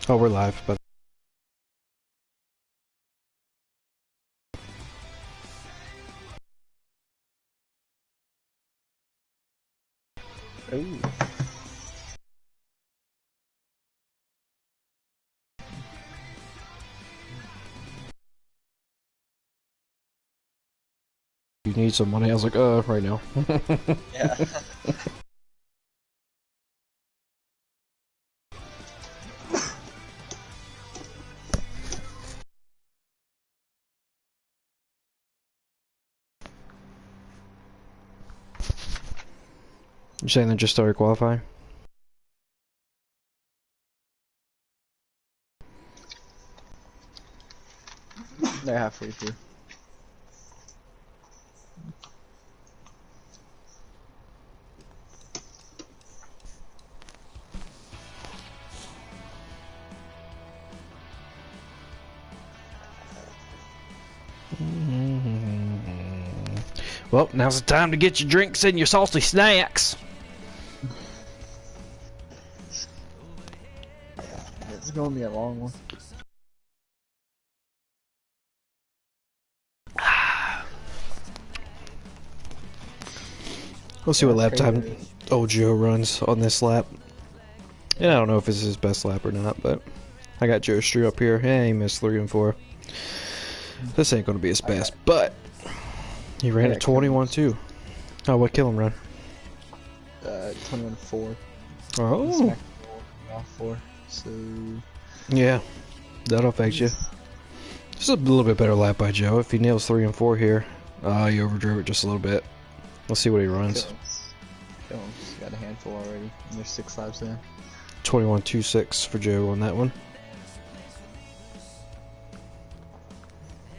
Oh, we're live, but ooh. you need some money. I was like, right now. Yeah. You're saying they just started qualifying? They're halfway through. Well, now's the time to get your drinks and your salty snacks. It's gonna be a long one. We'll see what lap That's time crazy. old Joe runs on this lap. And I don't know if it's his best lap or not, but I got Joe Street up here. Yeah, he missed 3 and 4. This ain't gonna be his best, but he ran at 21-2. Oh, what kill him run? 21-4. Oh, Off 4. So yeah, that'll affect you. Just a little bit better lap by Joe. If he nails 3 and 4 here, he overdrove it just a little bit. Let's see what he runs. Kill him. He's got a handful already. And there's 6 laps in. 21-2-6 for Joe on that one.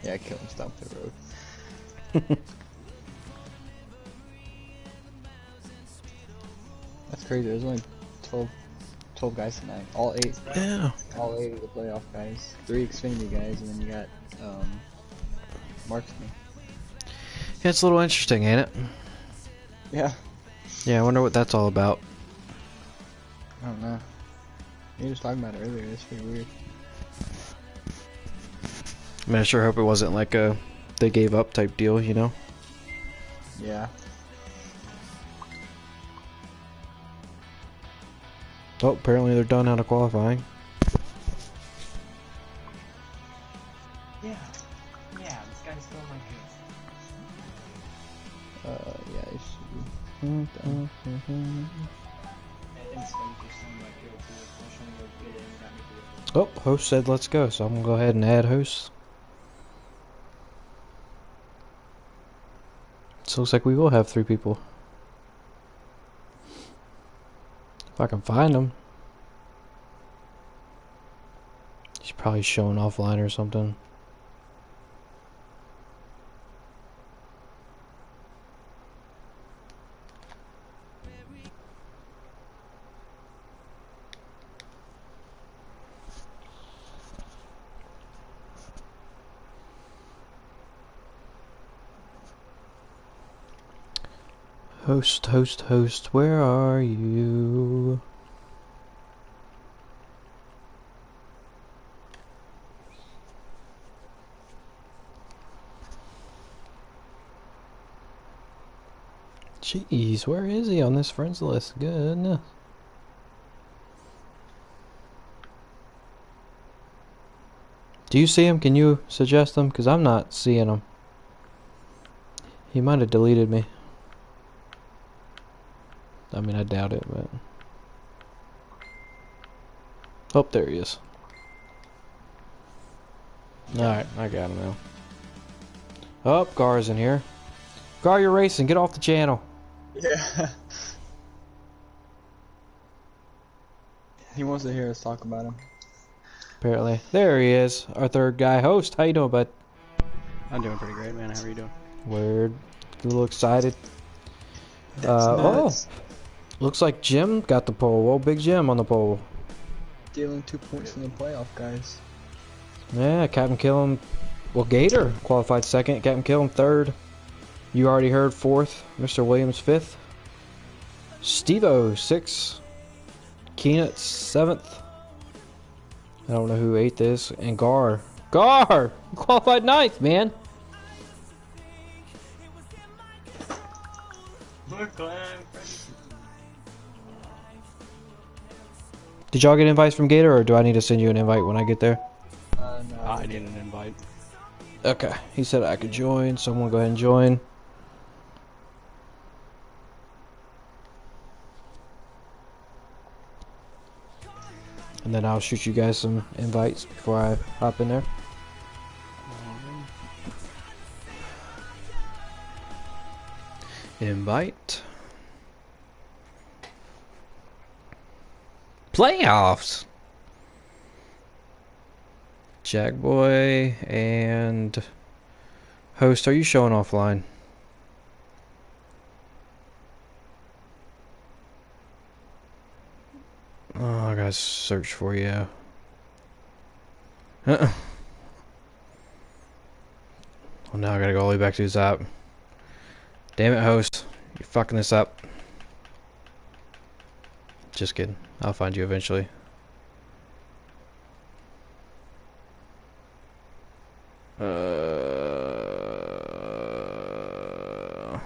Yeah, kill him. Stomp the road. That's crazy. There's only 12 guys tonight. All 8. Yeah. All 8 of the playoff guys. 3 Xfinity guys, and then you got Marksman. Yeah, it's a little interesting, ain't it? Yeah. Yeah, I wonder what that's all about. I don't know. You were just talking about it earlier. It's pretty weird. I mean, I sure hope it wasn't like a they gave up type deal, you know? Yeah. Oh, apparently they're done out of qualifying. Yeah, this guy's still my good. Yeah, it should be. I think Sven just signed my good too. I was trying to go get it and got me good. Oh, host said let's go, so I'm gonna go ahead and add host. So looks like we will have 3 people. If I can find them. He's probably showing offline or something. Host, host, host, where are you? Jeez, where is he on this friends list? Goodness. Do you see him? Can you suggest him? Because I'm not seeing him. He might have deleted me. I mean, I doubt it, but... Oh, there he is. Alright, I got him now. Oh, Gar's in here. Gar, you're racing. Get off the channel. Yeah. He wants to hear us talk about him. Apparently. There he is. Our third guy. Host, how you doing, bud? I'm doing pretty great, man. How are you doing? Weird. A little excited. That's nuts. Looks like Jim got the pole. Well, Big Jim on the pole. Stealing 2 points from the playoff, guys. Yeah, Captain Killam. Well, Gator qualified second. Captain Killam third. You already heard fourth. Mr. Williams fifth. Steve-O sixth. Keenan seventh. I don't know who ate this. And Gar. Gar! You qualified ninth, man. Did y'all get invites from Gator, or do I need to send you an invite when I get there? No. I need an invite. Okay. He said I could join, so I'm gonna go ahead and join. And then I'll shoot you guys some invites before I hop in there. Invite. Playoffs. Jackboy and host, are you showing offline? Oh, I gotta search for you. Well, now I gotta go all the way back to his app. Damn it, host. You're fucking this up. Just kidding. I'll find you eventually.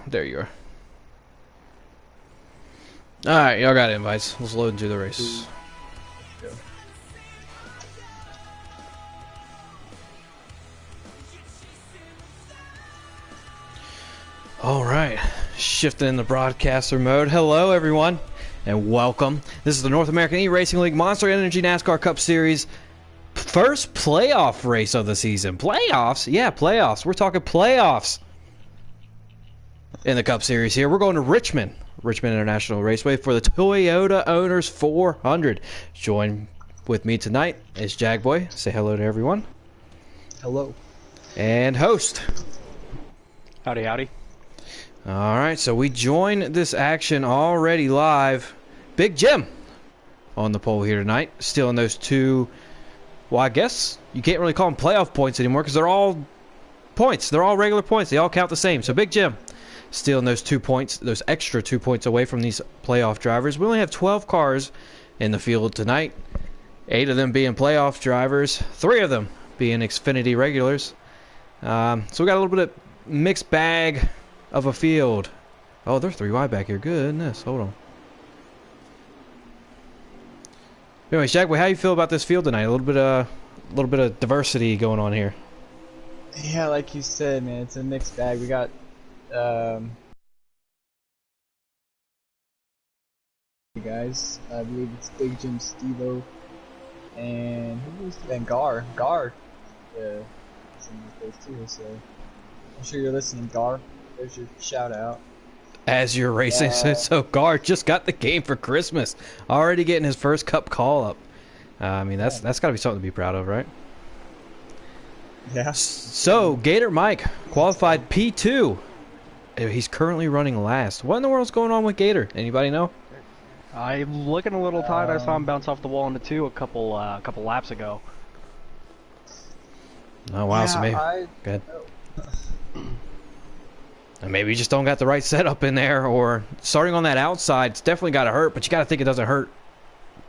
There you are. Alright, y'all got invites. Let's load into the race. Alright, shifting in the broadcaster mode. Hello, everyone, and welcome. This is the North American eRacing League Monster Energy NASCAR Cup Series first playoff race of the season. Playoffs? Yeah, playoffs. We're talking playoffs in the Cup Series here. We're going to Richmond International Raceway for the Toyota Owners 400. Join with me tonight is Jagboy. Say hello to everyone. Hello. And host. Howdy, howdy. Alright, so we join this action already live. Big Jim on the pole here tonight. Still in those two, well, I guess you can't really call them playoff points anymore because they're all points. They're all regular points. They all count the same. So Big Jim still in those 2 points, those extra 2 points away from these playoff drivers. We only have 12 cars in the field tonight. 8 of them being playoff drivers. 3 of them being Xfinity regulars. So we got a little bit of mixed bag of a field. Oh, they're 3 wide back here. Goodness, hold on. Anyways, Jack, how you feel about this field tonight? A little bit of diversity going on here. Yeah, like you said, man, it's a mixed bag. We got guys. I believe it's Big Jim, Stevo, and who was then Gar. Yeah, it's in those too. So I'm sure you're listening, Gar. There's your shout out. As you're racing, so Gar just got the game for Christmas. Already getting his first cup call up. I mean, that's got to be something to be proud of, right? Yeah. So Gator Mike qualified P2. He's currently running last. What in the world's going on with Gator? Anybody know? I'm looking a little tired. I saw him bounce off the wall into 2 a couple laps ago. Oh wow, so maybe good. And maybe you just don't got the right setup in there, or starting on that outside, it's definitely got to hurt, but you got to think it doesn't hurt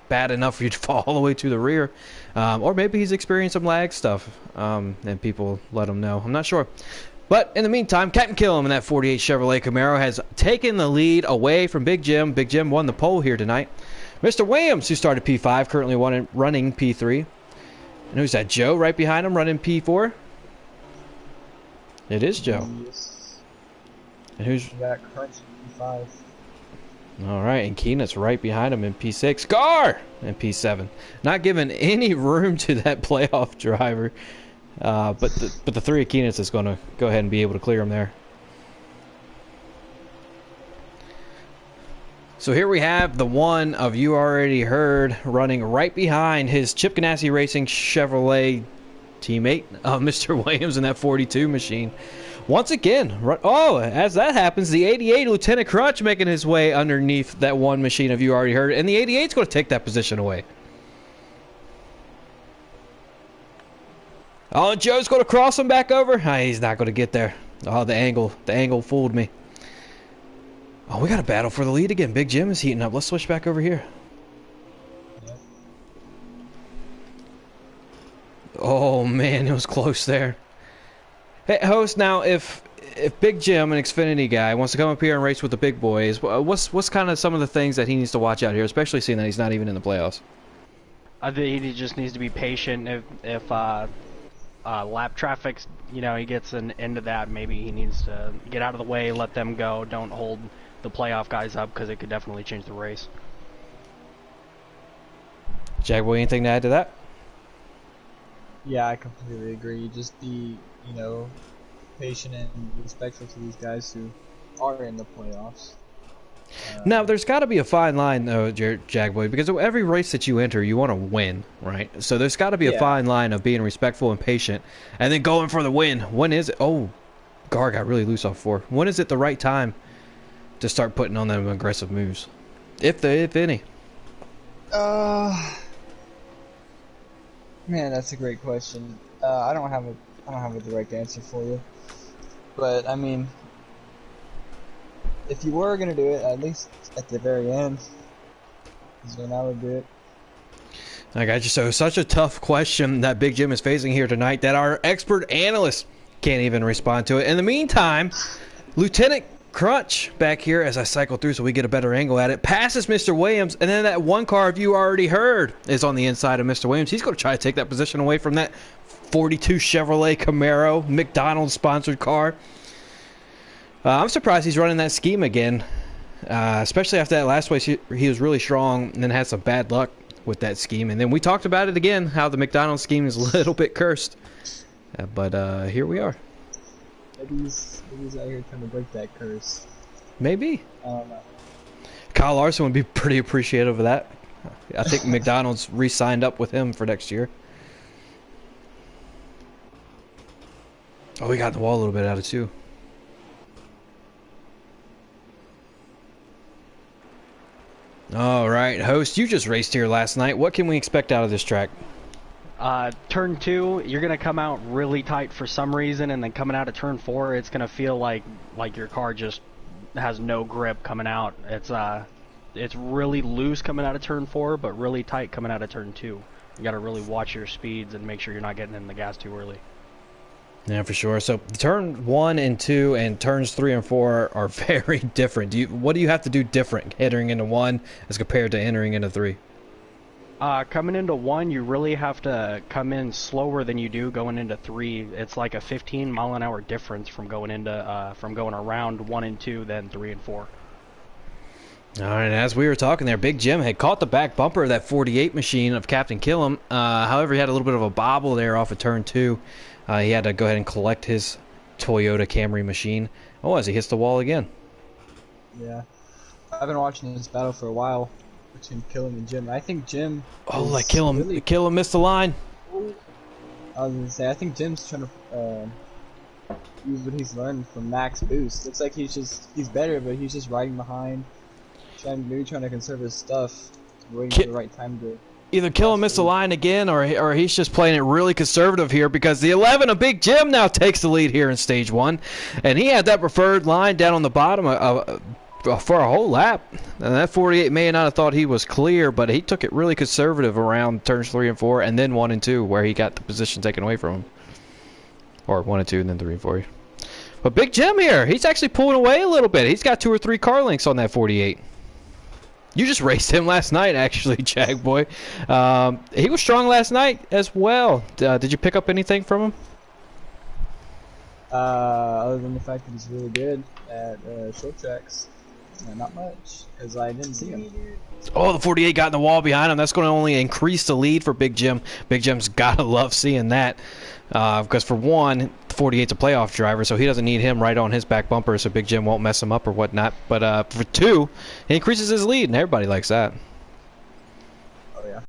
bad enough for you to fall all the way to the rear. Or maybe he's experienced some lag stuff, and people let him know. I'm not sure. But in the meantime, Captain Killam in that 48 Chevrolet Camaro has taken the lead away from Big Jim. Big Jim won the pole here tonight. Mr. Williams, who started P5, currently running P3. And who's that? Joe right behind him running P4? It is Joe. Yes. And who's... We got Crunch P5. Alright, and Keenan's right behind him in P6. Gar! In P7. Not giving any room to that playoff driver. But the 3 of Keenan's is going to go ahead and be able to clear him there. So here we have the one of you already heard running right behind his Chip Ganassi Racing Chevrolet teammate, Mr. Williams in that 42 machine. Once again, as that happens, the 88 Lieutenant Crunch making his way underneath that one machine of you already heard, and the 88's going to take that position away. Oh, Joe's going to cross him back over. He's not going to get there. Oh, the angle fooled me. Oh, we got a battle for the lead again. Big Jim is heating up. Let's switch back over here. Oh man, it was close there. Hey, host. Now, if Big Jim, an Xfinity guy, wants to come up here and race with the big boys, what's kind of some of the things that he needs to watch out here, especially seeing that he's not even in the playoffs? I think he just needs to be patient. If lap traffic's, you know, he gets an end of that, maybe he needs to get out of the way, let them go. Don't hold the playoff guys up because it could definitely change the race. Jaguar, anything to add to that? Yeah, I completely agree. Just be, you know, patient and respectful to these guys who are in the playoffs. Now, there's got to be a fine line, though, Jagboy, because every race that you enter, you want to win, right? So there's got to be a fine line of being respectful and patient, and then going for the win. When is it? Oh, Gar got really loose off 4. When is it the right time to start putting on them aggressive moves, if any? Man, that's a great question. I don't have a direct answer for you, but I mean, if you were gonna do it, at least at the very end, is when I would do it. I got you. So such a tough question that Big Jim is facing here tonight that our expert analyst can't even respond to it. In the meantime, Lieutenant Crunch back here as I cycle through so we get a better angle at it, passes Mr. Williams, and then that one car you already heard is on the inside of Mr. Williams. He's going to try to take that position away from that 42 Chevrolet Camaro, McDonald's sponsored car. I'm surprised he's running that scheme again, especially after that last race. He was really strong and then had some bad luck with that scheme. And then we talked about it again, how the McDonald's scheme is a little bit cursed. But here we are. Maybe he's out here trying to break that curse. Maybe. I don't know. Kyle Larson would be pretty appreciative of that. I think McDonald's re-signed up with him for next year. Oh, we got the wall a little bit out of too. All right, host, you just raced here last night. What can we expect out of this track? Turn 2, you're gonna come out really tight for some reason, and then coming out of turn 4, it's gonna feel like your car just has no grip coming out. It's really loose coming out of turn 4, but really tight coming out of turn 2. You gotta really watch your speeds and make sure you're not getting in the gas too early. Yeah, for sure. So turn 1 and 2 and turns 3 and 4 are very different. What do you have to do different entering into 1 as compared to entering into 3? Coming into 1, you really have to come in slower than you do going into 3. It's like a 15-mile-an-hour difference from going around 1 and 2 than 3 and 4. All right, as we were talking there, Big Jim had caught the back bumper of that 48 machine of Captain Killam. However, he had a little bit of a bobble there off of turn 2. He had to go ahead and collect his Toyota Camry machine. Oh, as he hits the wall again. Yeah. I've been watching this battle for a while between Killam and Jim. I think Jim... Oh, like Killam missed the line. I was going to say, I think Jim's trying to use what he's learned from Max Boost. Looks like he's better, but he's just riding behind, maybe trying to conserve his stuff, waiting for the right time to... Either Killam missed the line again, or he's just playing it really conservative here, because the 11 of Big Jim now takes the lead here in Stage 1. And he had that preferred line down on the bottom for a whole lap. And that 48 may not have thought he was clear, but he took it really conservative around turns 3 and 4, and then 1 and 2, where he got the position taken away from him. Or 1 and 2, and then 3 and 4. But Big Jim here, he's actually pulling away a little bit. He's got 2 or 3 car lengths on that 48. You just raced him last night, actually, Jag Boy. He was strong last night as well. Did you pick up anything from him? Other than the fact that he's really good at short tracks. Not much, because I didn't see him. Oh, the 48 got in the wall behind him. That's going to only increase the lead for Big Jim. Big Jim's got to love seeing that. Because for one, the 48's a playoff driver, so he doesn't need him right on his back bumper, so Big Jim won't mess him up or whatnot. But for 2, he increases his lead, and everybody likes that. Oh, yeah.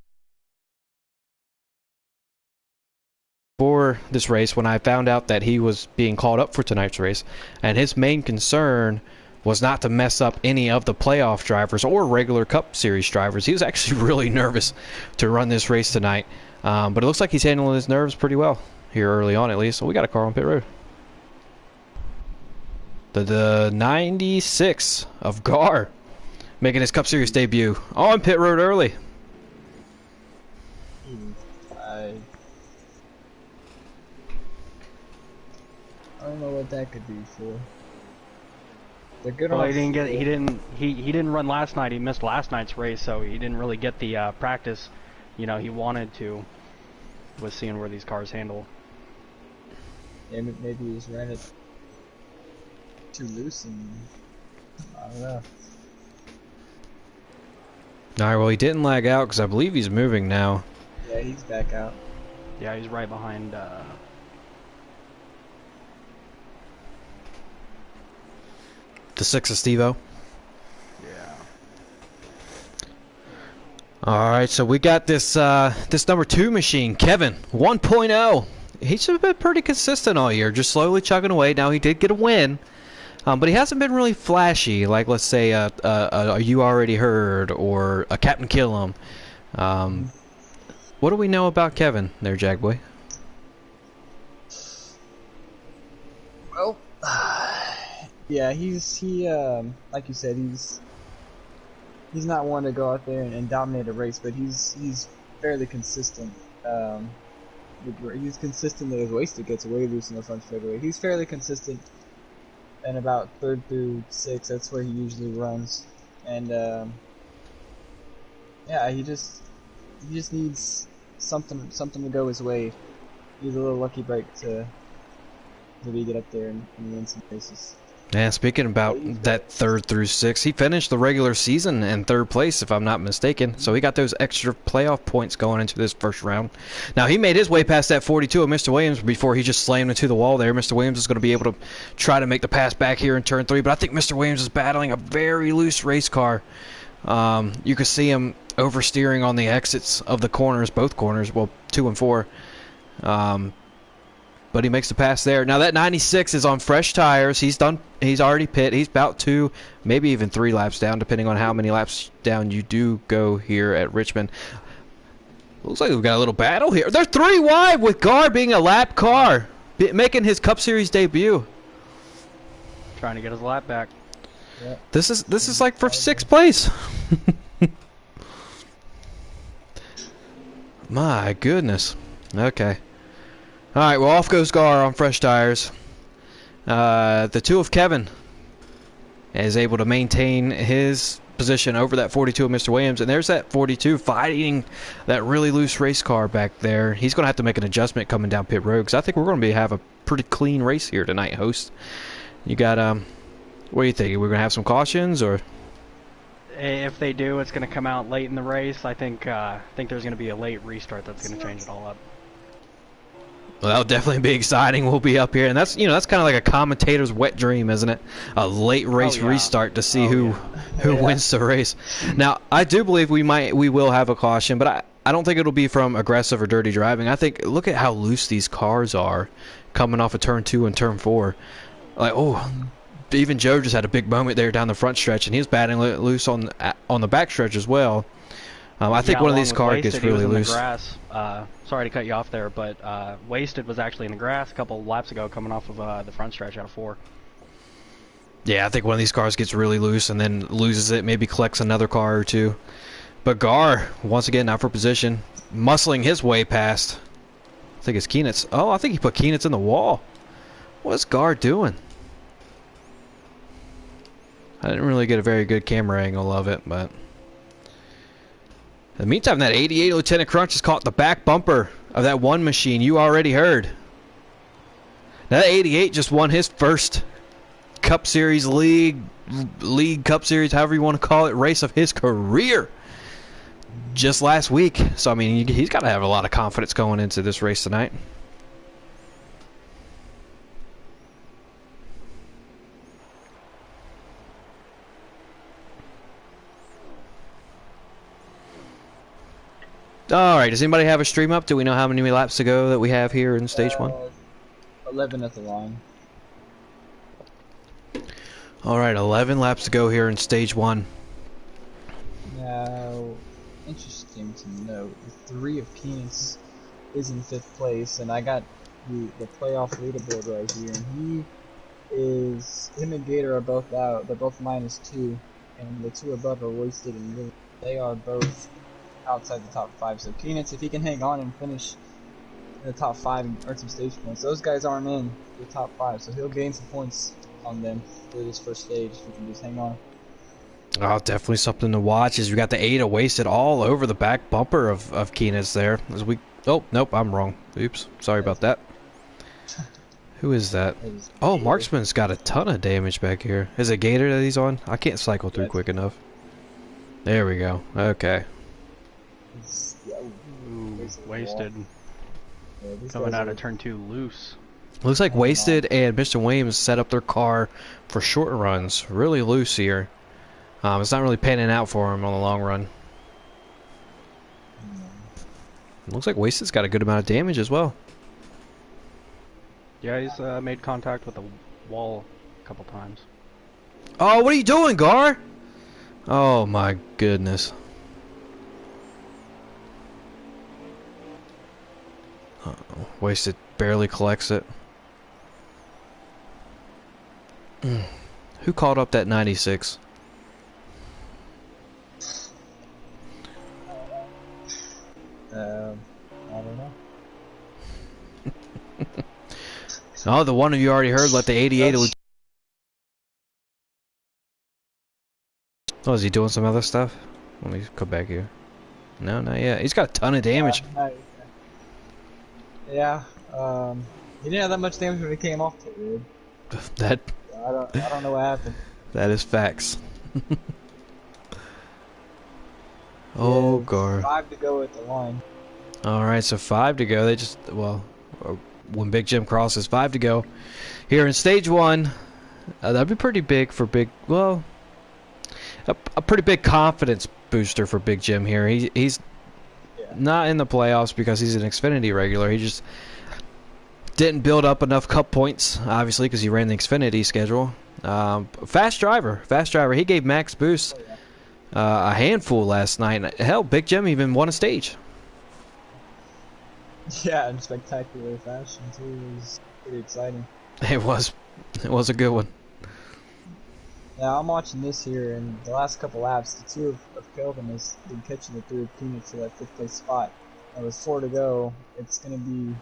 For this race, when I found out that he was being called up for tonight's race, and his main concern was not to mess up any of the playoff drivers or regular Cup Series drivers. He was actually really nervous to run this race tonight. But it looks like he's handling his nerves pretty well here early on, at least. So we got a car on pit road. The 96 of Gar making his Cup Series debut on pit road early. I don't know what that could be for. They're good Well, on. he didn't run last night. He missed last night's race, so he didn't really get the practice, he wanted to, with seeing where these cars handle. Yeah, maybe he just ran it too loose, and I don't know. Alright, well, he didn't lag out because I believe he's moving now. Yeah, he's back out. Yeah, he's right behind. The 6 of Steve-O. Yeah. Alright, so we got this this number 2 machine, Kevin, 1.0. He's been pretty consistent all year, just slowly chugging away. Now, he did get a win, but he hasn't been really flashy, like, let's say, a You Already Heard or a Captain Kill'em. What do we know about Kevin there, Jagboy? Well, yeah, he like you said, he's not one to go out there and dominate a race, but he's fairly consistent. He's consistent that his wasted gets way loose in the front straightaway. He's fairly consistent, and about 3rd through 6th, that's where he usually runs. And yeah, he just needs something to go his way. Needs a little lucky break to maybe get up there and win some races. Yeah, speaking about that 3rd through 6th, he finished the regular season in 3rd place, if I'm not mistaken. So he got those extra playoff points going into this first round. Now, he made his way past that 42 of Mr. Williams before he just slammed into the wall there. Mr. Williams is going to be able to try to make the pass back here in turn 3, but I think Mr. Williams is battling a very loose race car. You can see him oversteering on the exits of the corners, both corners, well, 2 and 4. But he makes the pass there. Now that 96 is on fresh tires. He's already pit. He's about 2, maybe even 3 laps down, depending on how many laps down you do go here at Richmond. Looks like we've got a little battle here. They're 3 wide with Gar being a lap car, making his Cup Series debut. Trying to get his lap back. Yeah. This is like for 6th place. My goodness. Okay. All right, well, off goes Gar on fresh tires. The 2 of Kevin is able to maintain his position over that 42 of Mr. Williams, and there's that 42 fighting that really loose race car back there. He's going to have to make an adjustment coming down pit road, because I think we're going to have a pretty clean race here tonight, host. You got, what do you think? We're going to have some cautions, or? If they do, it's going to come out late in the race. I think there's going to be a late restart that's going to change it all up. Well, that'll definitely be exciting. We'll be up here, and that's kind of like a commentator's wet dream, isn't it? A late race restart to see who wins the race. Now, I do believe we will have a caution, but I don't think it'll be from aggressive or dirty driving. I think look at how loose these cars are coming off of turn 2 and turn 4. Like, even Joe just had a big moment there down the front stretch, and he was batting loose on the back stretch as well. I think one of these cars gets really loose. Sorry to cut you off there, but Wasted was actually in the grass a couple laps ago coming off of the front stretch out of 4. Yeah, I think one of these cars gets really loose and then loses it, maybe collects another car or 2. But Gar, once again, out for position, muscling his way past. I think it's Keenitz. Oh, I think he put Keenitz in the wall. What's Gar doing? I didn't really get a very good camera angle of it, but... In the meantime, that 88 Lieutenant Crunch has caught the back bumper of that 1 machine. You already heard. That 88 just won his first Cup Series League Cup Series, however you want to call it, race of his career just last week. So, I mean, he's got to have a lot of confidence going into this race tonight. Alright, does anybody have a stream up? Do we know how many laps to go that we have here in stage 1? 11 at the line. Alright, 11 laps to go here in stage 1. Now, interesting to note, the 3 of Keenitz is in 5th place, and I got the playoff leaderboard right here, and him and Gator are both out. They're both -2, and the 2 above are Wasted and Williams. They are both outside the top 5. So Keenitz, if he can hang on and finish in the top 5 and earn some stage points. Those guys aren't in the top 5, so he'll gain some points on them for this first stage if we can just hang on. Oh, definitely something to watch. Is we got the Ada wasted all over the back bumper of Keenan's there. As we, oh nope, I'm wrong. Oops, sorry about that. Who is that? Oh, Marksman's got a ton of damage back here. Is it Gator that he's on? I can't cycle through quick enough. There we go. Okay. Ooh, wasted. Coming out of turn 2 loose. Looks like Wasted and Mr. Williams set up their car for short runs. Really loose here. It's not really panning out for him on the long run. Looks like Wasted's got a good amount of damage as well. Yeah, he's made contact with the wall a couple times. Oh, what are you doing, Gar? Oh my goodness. Uh-oh. Wasted barely collects it. Who called up that 96? I don't know. Oh, the one of you already heard. Let the 88. Oh, is he doing some other stuff? Let me come back here. No, not yet. He's got a ton of damage. Yeah. He didn't have that much damage when he came off the road. That. I don't know what happened. That is facts. Oh, Gar. 5 to go at the line. Alright, so 5 to go. They just, well, when Big Jim crosses, 5 to go. Here in stage 1, that'd be pretty big for Big, well, a pretty big confidence booster for Big Jim here. He's not in the playoffs because he's an Xfinity regular. He just didn't build up enough cup points, obviously, because he ran the Xfinity schedule. Fast driver. He gave max boost. A handful last night. Hell, Big Jim even won a stage. Yeah, in spectacular fashion too. It was pretty exciting. It was a good one. Yeah, I'm watching this here, and the last couple laps, the 2 of Kelvin has been catching the 3 of Keenan to that 5th place spot. And with 4 to go, it's gonna be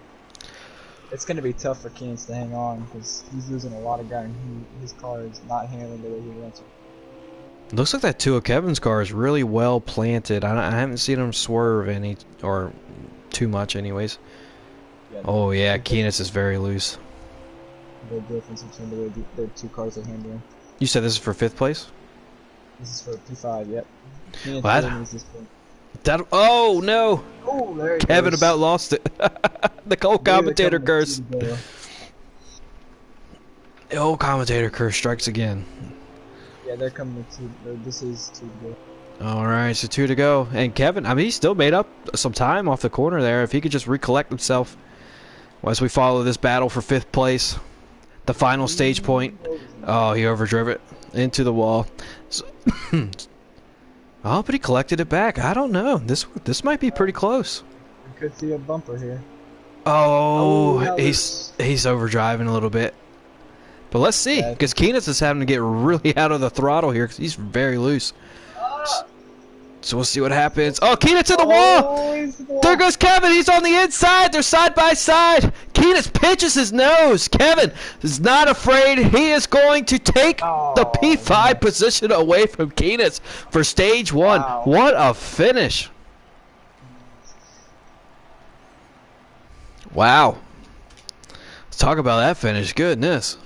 tough for Keenan to hang on because he's losing a lot of ground. His car is not handling the way he wants it. Looks like that 2 of Kevin's car is really well planted. I haven't seen him swerve any, or too much anyways. Yeah, oh yeah, Keenan's is very loose. The difference between the way the 2 cars are handling. You said this is for 5th place? This is for P5, yep. What? That, oh no! Oh, there he Kevin goes. about lost it. The old commentator curse. The old commentator curse strikes again. Yeah, they're coming to 2. This is 2 to go. Alright, so 2 to go. And Kevin, I mean, he still made up some time off the corner there. If he could just recollect himself as we follow this battle for 5th place. The final stage point. Oh, he overdrove it into the wall. So oh, but he collected it back. I don't know. This might be pretty close. We could see a bumper here. Oh, he's overdriving a little bit. But let's see, because Keenan's is having to get really out of the throttle here because he's very loose. So we'll see what happens. Oh, Keenan's to the wall! There goes Kevin. He's on the inside. They're side by side. Keenan pitches his nose. Kevin is not afraid. He is going to take the P5 position away from Keenan for stage 1. Wow. What a finish. Wow. Let's talk about that finish. Goodness.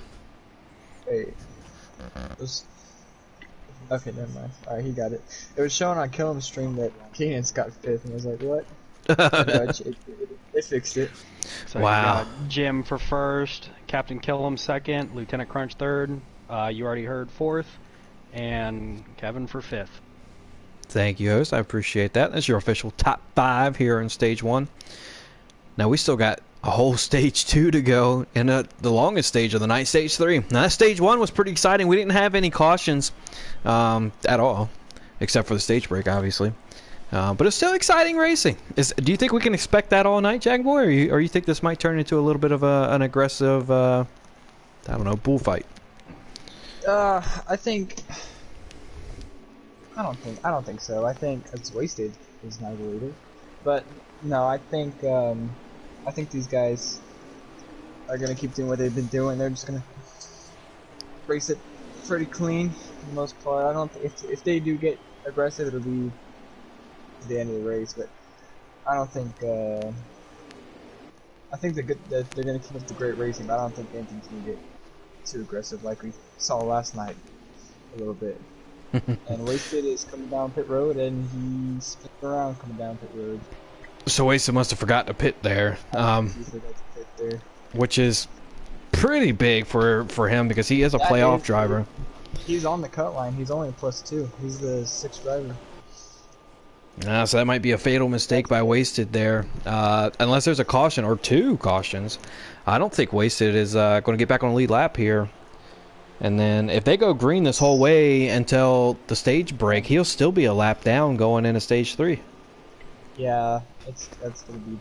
Hey. Okay, never mind. Alright, he got it. It was showing on Killam's stream that Keenan's got 5th, and I was like, what? They fixed it. So wow. You got Jim for 1st, Captain Killam 2nd, Lieutenant Crunch 3rd, you already heard 4th, and Kevin for 5th. Thank you, host. I appreciate that. That's your official top 5 here in stage 1. Now we still got a whole stage 2 to go, and the longest stage of the night, stage 3. Now that stage 1 was pretty exciting. We didn't have any cautions at all, except for the stage break, obviously. But it's still exciting racing. Do you think we can expect that all night, Jackboy, or you think this might turn into a little bit of an aggressive, I don't know, bullfight? I don't think so. I think it's wasted is not related, but no, I think I think these guys are gonna keep doing what they've been doing. They're just gonna race it pretty clean for the most part. I don't if they do get aggressive, it'll be the end of the race. But I don't think. I think they're gonna keep up the great racing, but I don't think anything's gonna get too aggressive like we saw last night a little bit. And Wasted is coming down pit road, and he's spinning around coming down pit road. So Wasted must have forgot to pit there, He forgot to pit there. which is pretty big for him because he is a playoff driver. He's on the cut line. He's only a +2. He's the 6th driver. So that might be a fatal mistake by Wasted there. Unless there's a caution or 2 cautions. I don't think Wasted is going to get back on the lead lap here. And then if they go green this whole way until the stage break, he'll still be a lap down going into stage 3. Yeah, that's going to be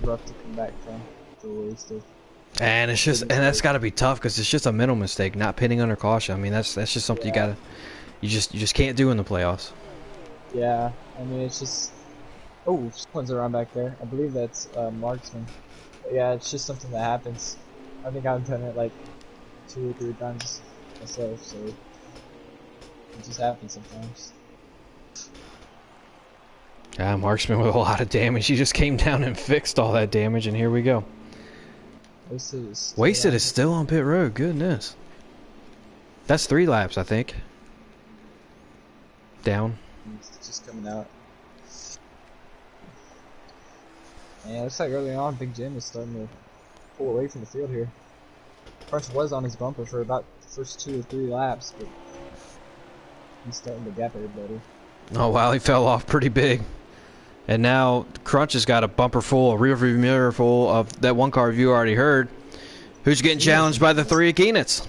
rough to come back from for Wasted. And it's just, and that's got to be tough because it's just a mental mistake, not pitting under caution. I mean, that's just something you just can't do in the playoffs. Yeah, I mean it's just. Oh, someone's around back there. I believe that's Marksman. But yeah, it's just something that happens. I think I've done it like 2 or 3 times myself, so it just happens sometimes. Yeah, Marksman with a lot of damage. He just came down and fixed all that damage, and here we go. Wasted is still on pit road. Goodness. That's 3 laps, I think. Down. It's just coming out. And it looks like early on, Big Jim is starting to pull away from the field here. First was on his bumper for about the first 2 or 3 laps, but he's starting to gap everybody. Oh wow, he fell off pretty big. And now Crunch has got a bumper full, a rear view mirror full of that one car you already heard. Who's getting challenged by the 3 Keenets?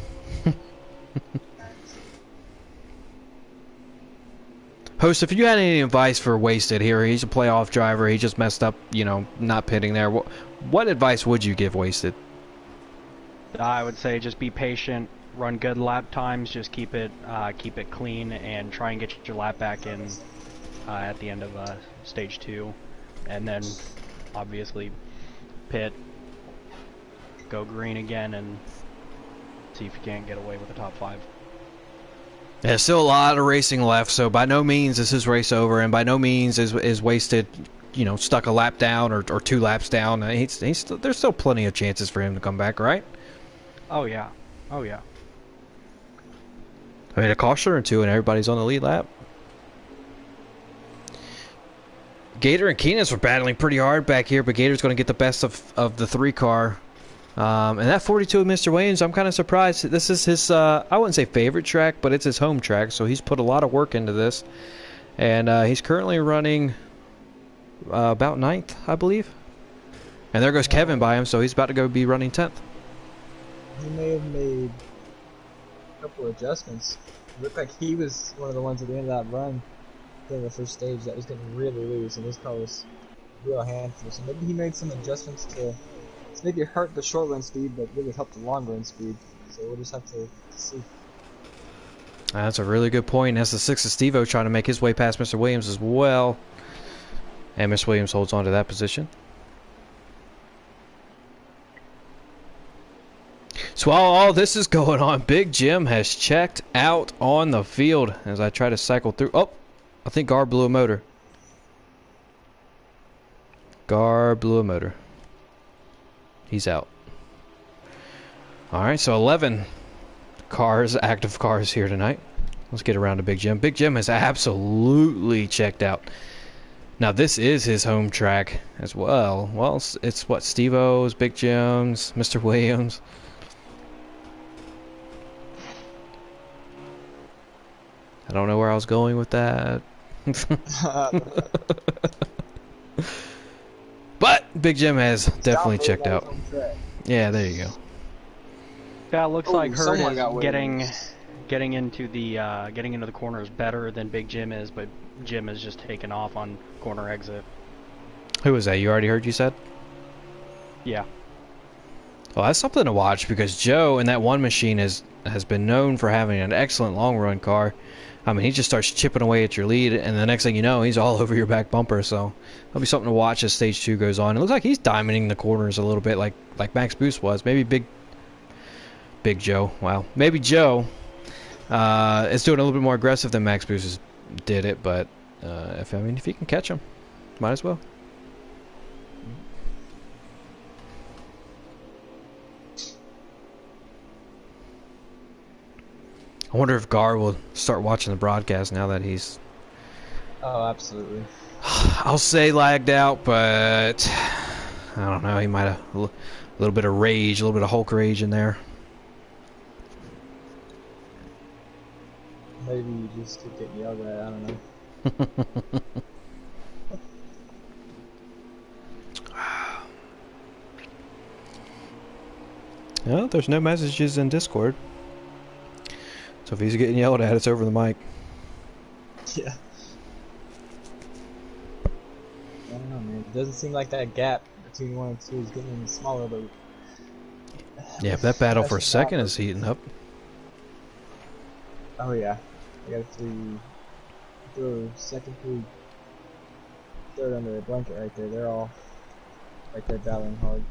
Host, if you had any advice for Wasted here, he's a playoff driver, he just messed up, you know, not pitting there. What advice would you give Wasted? I would say just be patient, run good lap times, just keep it clean, and try and get your lap back in at the end of stage 2, and then obviously pit, go green again, and see if you can't get away with the top 5. There's still a lot of racing left, so by no means is his race over, and by no means is Wasted, you know, stuck a lap down or 2 laps down. There's still plenty of chances for him to come back, right? Oh yeah, oh yeah. I mean, a caution or 2, and everybody's on the lead lap. Gator and Keenan's were battling pretty hard back here, but Gator's going to get the best of the 3 car. And that 42 of Mr. Williams, I'm kind of surprised. This is his, I wouldn't say favorite track, but it's his home track, so he's put a lot of work into this. And he's currently running about 9th, I believe. And there goes Kevin by him, so he's about to go be running 10th. He may have made a couple of adjustments. It looked like he was one of the ones at the end of that run during the first stage that was getting really loose, and his car was a real handful. So maybe he made some adjustments to maybe hurt the short run speed, but really help the long run speed. So we'll just have to see. That's a really good point. That's the 6 of Steve-O trying to make his way past Mr. Williams as well. And Mr. Williams holds on to that position. So while all this is going on, Big Jim has checked out on the field as I try to cycle through. Oh, I think Gar blew a motor. Gar blew a motor. He's out. Alright, so 11 cars, active cars here tonight. Let's get around to Big Jim. Big Jim has absolutely checked out. Now this is his home track as well. Well, it's what, Steve-O's, Big Jim's, Mr. Williams. I don't know where I was going with that. But Big Jim has definitely checked out. Yeah, there you go. Yeah, it looks like Hurd is getting into the corners better than Big Jim is, but Jim is just taking off on corner exit. Who was that? You already heard you said? Yeah. Well, that's something to watch because Joe in that one machine is has been known for having an excellent long run car. I mean, he just starts chipping away at your lead, and the next thing you know, he's all over your back bumper. So that'll be something to watch as Stage 2 goes on. It looks like he's diamonding the corners a little bit, like Max Boost was. Maybe Big Joe. Wow, maybe Joe is doing a little bit more aggressive than Max Boost did it, but if he can catch him, might as well. I wonder if Gar will start watching the broadcast now that he's... Oh, absolutely. I'll say lagged out, but I don't know. He might have a little bit of rage, a little bit of Hulk rage in there. Maybe you just keep getting yelled at, I don't know. Well, there's no messages in Discord. So if he's getting yelled at, it's over the mic. Yeah. I don't know, man. It doesn't seem like that gap between 1 and 2 is getting any smaller, but... Yeah, but that battle for a second is heating up. Oh, yeah. I got through second through third under a blanket right there. They're all right there battling hard.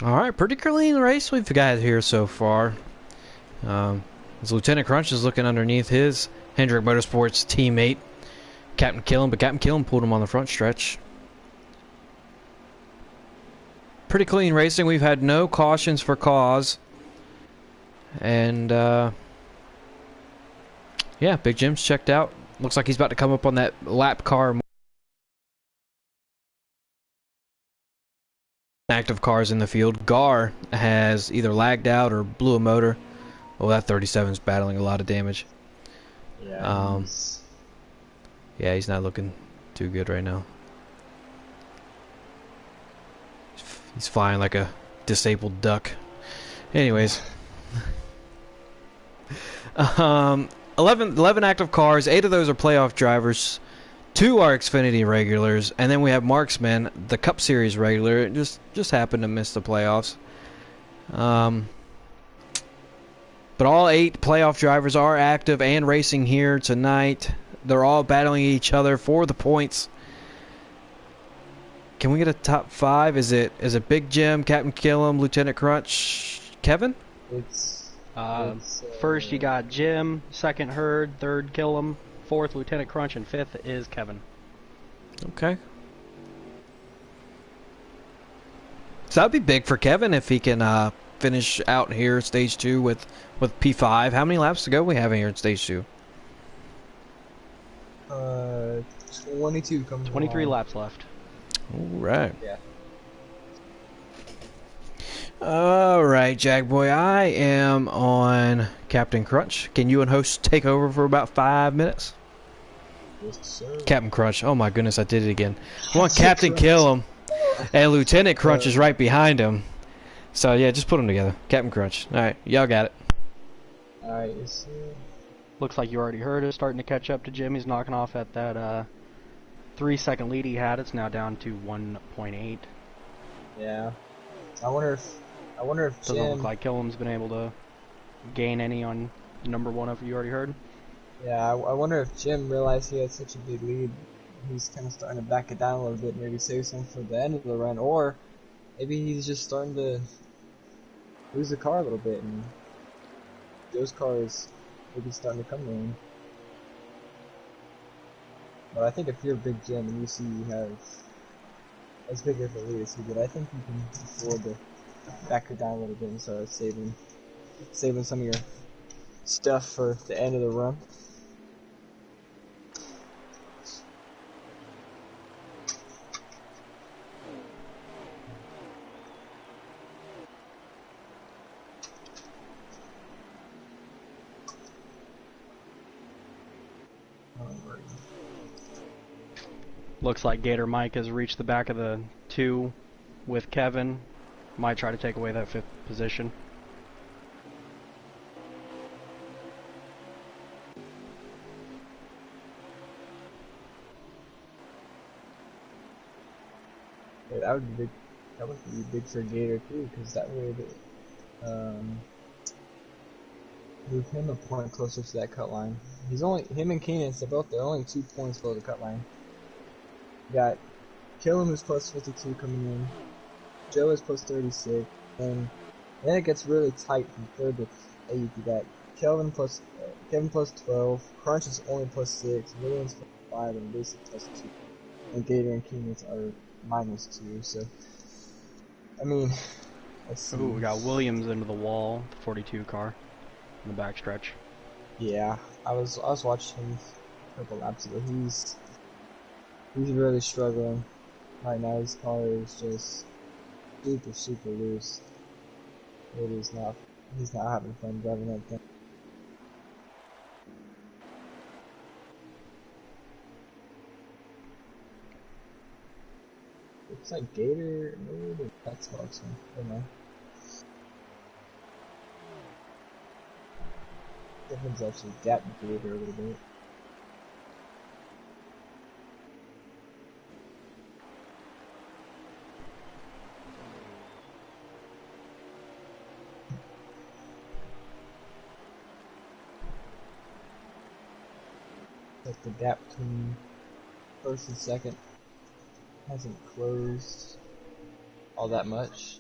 Alright, pretty clean race we've got here so far. As Lieutenant Crunch is looking underneath his Hendrick Motorsports teammate, Captain Killen, but Captain Killen pulled him on the front stretch. Pretty clean racing. We've had no cautions for cause. And, yeah, Big Jim's checked out. Looks like he's about to come up on that lap car. Active cars in the field. Gar has either lagged out or blew a motor. Oh, that 37's battling a lot of damage. Yeah. Yeah, he's not looking too good right now. He's flying like a disabled duck. Anyways. 11 active cars. 8 of those are playoff drivers. 2 are Xfinity regulars, and then we have Marksman, the Cup Series regular. Just happened to miss the playoffs. But all 8 playoff drivers are active and racing here tonight. They're all battling each other for the points. Can we get a top 5? Is it Big Jim, Captain Killam, Lieutenant Crunch, Kevin? It's first you got Jim, second Herd, third Killam, fourth Lieutenant Crunch, and fifth is Kevin. Okay. So that'd be big for Kevin if he can finish out here stage 2 with P5. How many laps to go we have here in stage 2? 22 coming 23 along. laps left. All right. Yeah. All right, Jag Boy. I am on Captain Crunch. Can you and host take over for about 5 minutes? Yes, sir. Captain Crunch. Oh my goodness, I did it again. I want Captain Killam, and Lieutenant Crunch is right behind him. So yeah, just put them together. Captain Crunch. All right, y'all got it. Alright, yes, sir. Looks like you already heard it. Starting to catch up to Jim. He's knocking off at that 3-second lead he had. It's now down to 1.8. Yeah. I wonder if Doesn't Jim... look like Killam's been able to gain any on number 1 of you already heard. Yeah, I wonder if Jim realized he had such a big lead. He's kind of starting to back it down a little bit, maybe save some for the end of the run, or maybe he's just starting to lose the car a little bit, and those cars maybe starting to come to him. But I think if you're Big Jim and you see you have as big of a lead as he did, I think you can afford to back it down a little bit and start saving some of your stuff for the end of the run. hurry. Looks like Gator Mike has reached the back of the 2 with Kevin. Might try to take away that 5th position. Yeah, that would be big. That would be big for Gator too, because that would move him a point closer to that cut line. Him and Keenan, they're only 2 points below the cut line. You got Killen who's plus 52 coming in. Joe is plus 36, and then it gets really tight from 3rd to 8th. You got Kevin plus 12, Crunch is only plus 6, Williams plus 5, and Basic plus 2. And Gator and Keenan are minus 2, so I mean, let's see. Ooh, we got Williams into the wall, 42 car in the backstretch. Yeah, I was watching him a couple laps ago. He's really struggling right now. His car is just super loose. It is not. He's not having fun driving that thing. Looks like Gator. Maybe that's Marksman. I don't know. Kevin's actually gapped Gator a little bit. Like the gap between 1st and 2nd hasn't closed all that much.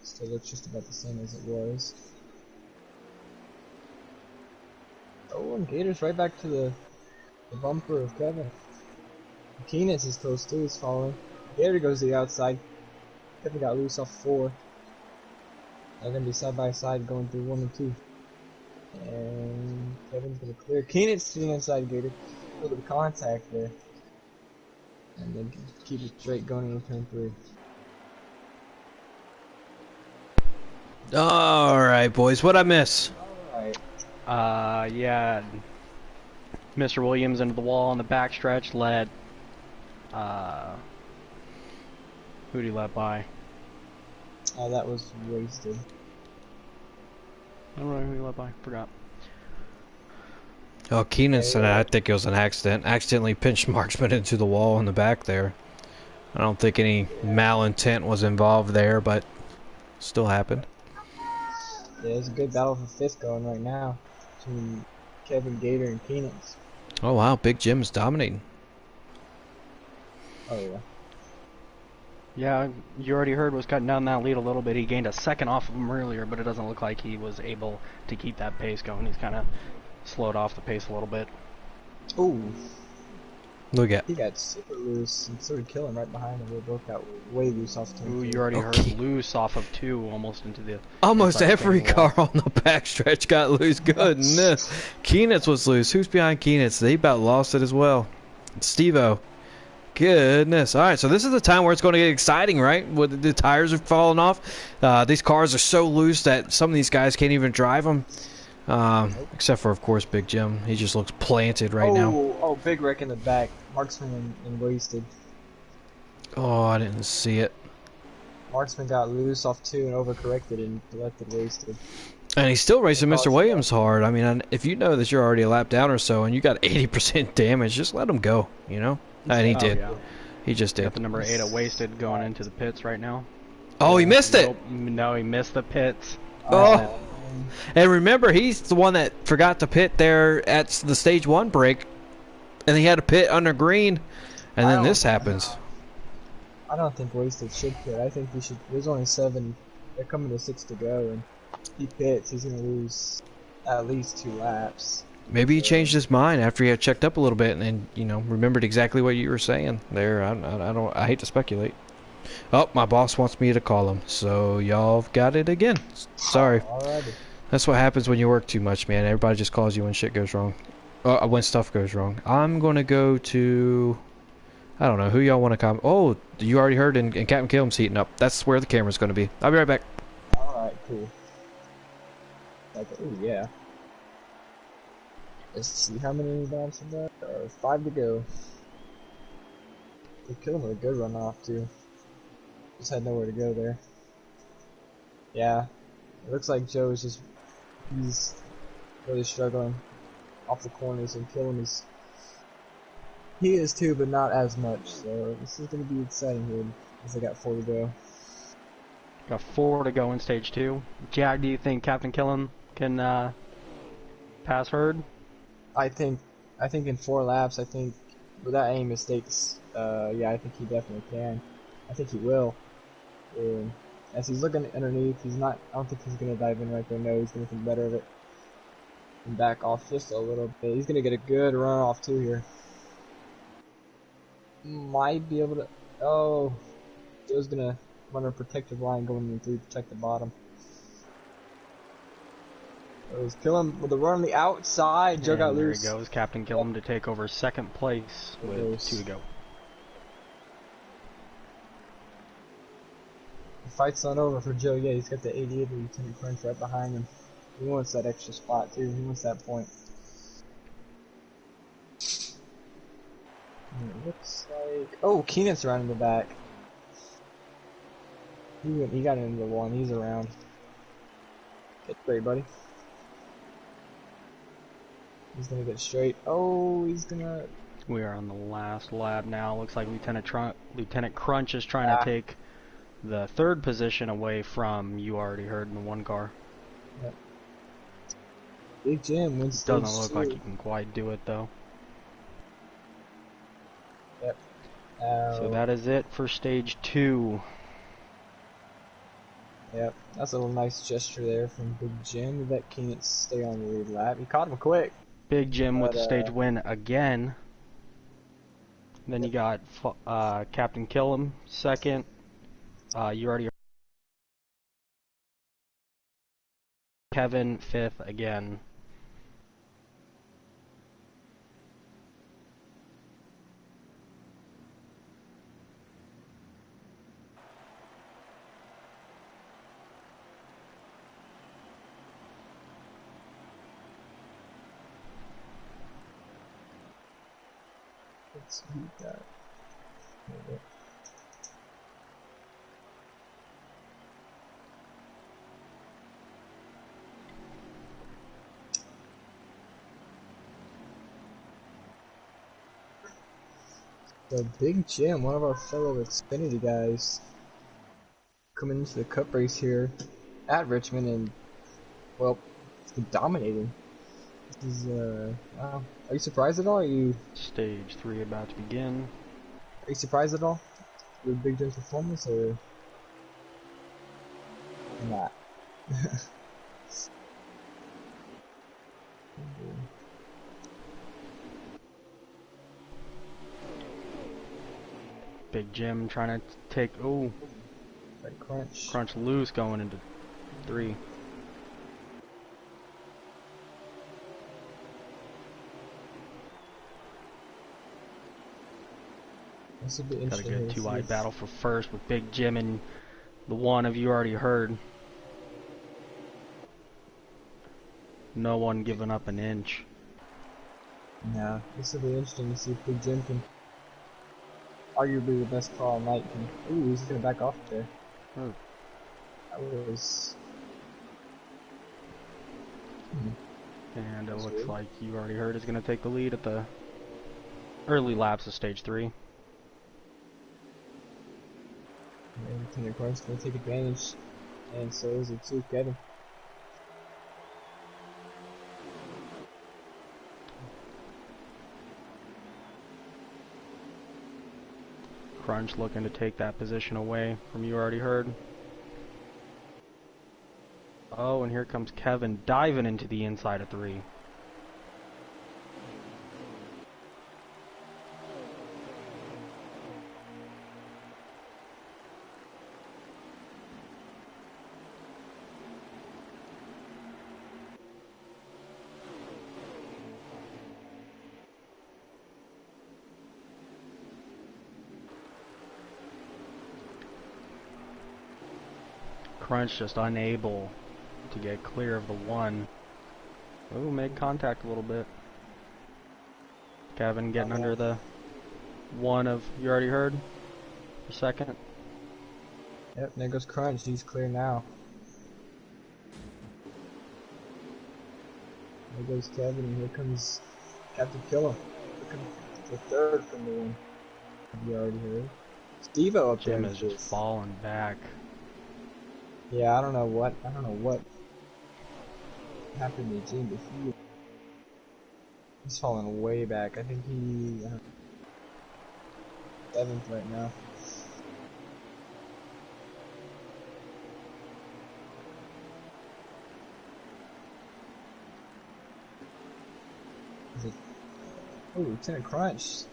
Still looks just about the same as it was. Oh, and Gator's right back to the bumper of Kevin. Keenan's is close too, he's following. Gator goes to the outside. Kevin got loose off 4. They're gonna be side by side going through 1 and 2. And Kevin's gonna clear. Keenan's to the inside, Gator. A little bit of contact there. And then keep it straight going into turn 3. Alright, boys, what'd I miss? Alright. Yeah. Mr. Williams into the wall on the backstretch led. Who'd he let by? Oh, that was wasted. I don't know who he let by. Forgot. Oh, Keenan said I think it was an accident. Accidentally pinched Marksman into the wall in the back there. I don't think any malintent was involved there, but still happened. Yeah, there's a good battle for 5th going right now between Kevin, Gator, and Keenan's. Oh wow, Big Jim's dominating. Oh yeah. Yeah, you already heard was cutting down that lead a little bit. He gained a 2nd off of him earlier, but it doesn't look like he was able to keep that pace going. He's kind of slowed off the pace a little bit. Ooh. Look at. He got super loose and started killing right behind him. They both got way loose off turn 2. Ooh, you already heard loose off of 2, almost into the... Almost every car on the backstretch got loose. Goodness. Keenan's was loose. Who's behind Keenan's? They about lost it as well. Steve-O. Goodness. Alright, so this is the time where it's going to get exciting, right? When the tires are falling off. These cars are so loose that some of these guys can't even drive them. Except for, of course, Big Jim. He just looks planted right now. Oh, big wreck in the back. Marksman and wasted. Oh, I didn't see it. Marksman got loose off 2 and overcorrected and collected wasted. And he's still racing Mr. Williams hard. I mean, if you know that you're already a lap down or so and you got 80% damage, just let him go, you know? And he did. Yeah. He just did. Got the number 8 at wasted going into the pits right now. Oh, he missed it! No, he missed the pits. Oh. And remember, he's the one that forgot to pit there at the stage 1 break. And he had to pit under green. And then this happens. I don't think wasted should pit. I think he should. There's only 7. They're coming to 6 to go. And he pits, he's going to lose at least 2 laps. Maybe he changed his mind after he had checked up a little bit and then, you know, remembered exactly what you were saying there. I hate to speculate. Oh, my boss wants me to call him, so y'all got it again. Sorry. Alrighty. That's what happens when you work too much, man. Everybody just calls you when shit goes wrong. When stuff goes wrong. I'm going to go to... I don't know. Who y'all want to comment? Oh, you already heard and Captain Killam's heating up. That's where the camera's going to be. I'll be right back. Alright, cool. Like, oh, yeah. Let's see how many laps are left. 5 to go. They killed him with a good runoff too. Just had nowhere to go there. Yeah, it looks like Joe is he's really struggling off the corners and killing his. He is too, but not as much. So this is going to be exciting here as I got 4 to go. Got 4 to go in stage 2. Jack, do you think Captain Killam can pass Hurd? I think in 4 laps, I think without any mistakes, yeah, I think he definitely can. I think he will. As he's looking underneath, he's not. I don't think he's gonna dive in right there. No, he's gonna think better of it and back off just a little bit. He's gonna get a good run off too here. Might be able to. Oh, Joe's gonna run a protective line going in 3, protect the bottom. Let's kill him with a run on the outside. Joe got there loose. he goes, Captain Killam to take over 2nd place with 2 to go. The fight's not over for Joe yet. He's got the 88 and Lieutenant Crunch right behind him. He wants that extra spot too. He wants that point. And it looks like Keenan's around in the back. He got into the 1. He's around. Get straight, buddy. He's gonna get straight. Oh, he's gonna. We are on the last lap now. Looks like Lieutenant Crunch is trying to take the 3rd position away from You Already Heard in the 1 car. Yep. Big Jim wins stage 2. Doesn't look like he can quite do it though. Yep. So that is it for stage 2. Yep. That's a little nice gesture there from Big Jim. Let Keenan stay on the lead lap. He caught him quick. Big Jim with the stage win again. Then you got Captain Killam 2nd. You already Kevin 5th again. Let's beat that. So Big Jim, one of our fellow Xfinity guys, coming into the cup race here at Richmond, and well, he's been dominating. This is wow. Are you surprised at all? Stage 3 about to begin. Are you surprised at all with Big Jim's performance, or not? Big Jim trying to take Crunch loose going into 3. This will be Got a interesting. good 2-wide battle for 1st with Big Jim and the 1 of You Already Heard. No one giving up an inch. Yeah, this will be interesting to see if Big Jim can, arguably the best car all night, can. Ooh, he's gonna back off there. Oh. That was. And it looks like You Already Heard is gonna take the lead at the early laps of stage 3. And of course, gonna take advantage, and so is it too, Kevin. Crunch looking to take that position away from You Already Heard. Oh, and here comes Kevin diving into the inside of 3. Crunch just unable to get clear of the 1. Ooh, made contact a little bit. Kevin getting under the one of you already heard. For second. Yep, there goes Crunch. He's clear now. There goes Kevin, and here comes Captain Killer. Looking for third from the one. You already heard. Steve-O up there. Jim is just falling back. Yeah, I don't know what happened to Jim, but he's falling way back. I think he 7th right now. Oh, Lieutenant Crunch.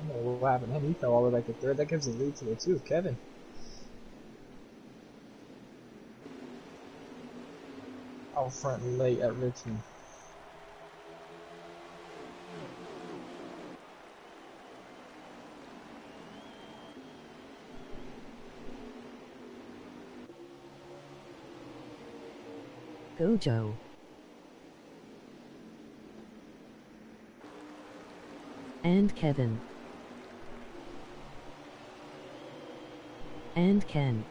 I don't know what happened. And he fell all the way back to third. That gives a lead to the 2 of Kevin. Out front late at Richmond. Go Joe. And Kevin. And Ken.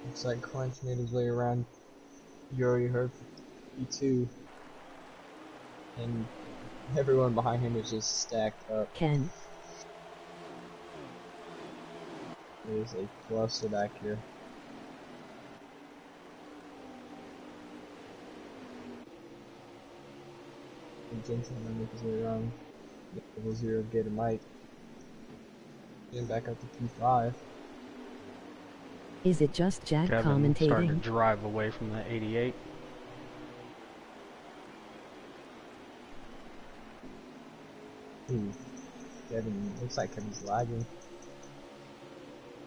Looks like Crunch made his way around. You already heard E2. And everyone behind him is just stacked up. Ken. There's a cluster back here. And Jensen will make his way around. Level 0 Gator Mike. Getting back up to P5. Is it just Jack Kevin starting to commentating? drive away from the 88. Ooh, Kevin, looks like Kevin's lagging.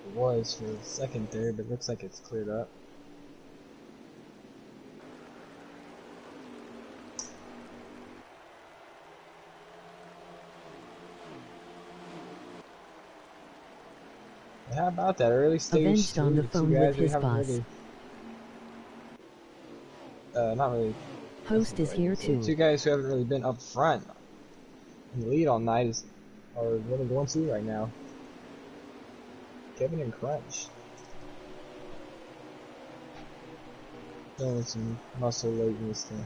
It was for second there, but looks like it's cleared up. How about that early stage? Avenged on the two phone guys with we his haven't boss. Really, not really. Host is here So too. 2 guys who haven't really been up front in the lead all night are really going to right now. Kevin and Crunch. Showing some muscle late in this thing.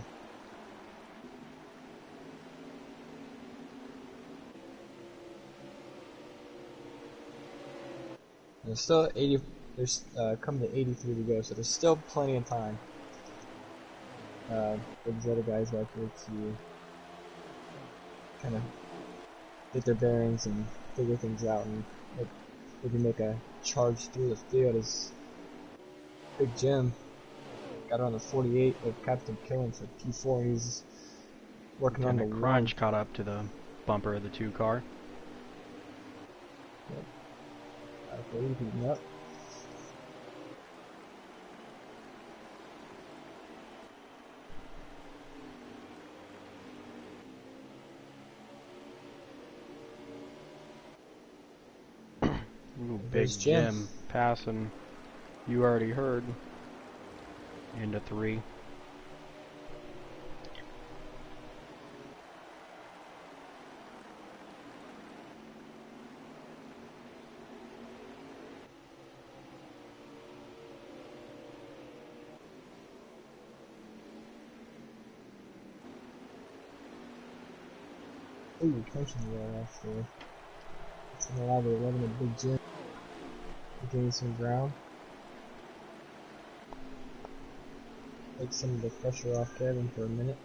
There's still 80. There's come to 83 to go, so there's still plenty of time. For these other guys back here to kind of get their bearings and figure things out, and maybe make a charge through the field. As Big Jim got on the 48 with Captain Killing for P4, and he's working on the Crunch caught up to the bumper of the 2 car. Yep. I believe he's up. Ooh, Big There's Jim. Jim passing. You already heard. Into 3. Ooh, punching the wall off there. It's gonna allow the 11 of Big Jim to gain some ground. Take some of the pressure off Kevin for a minute.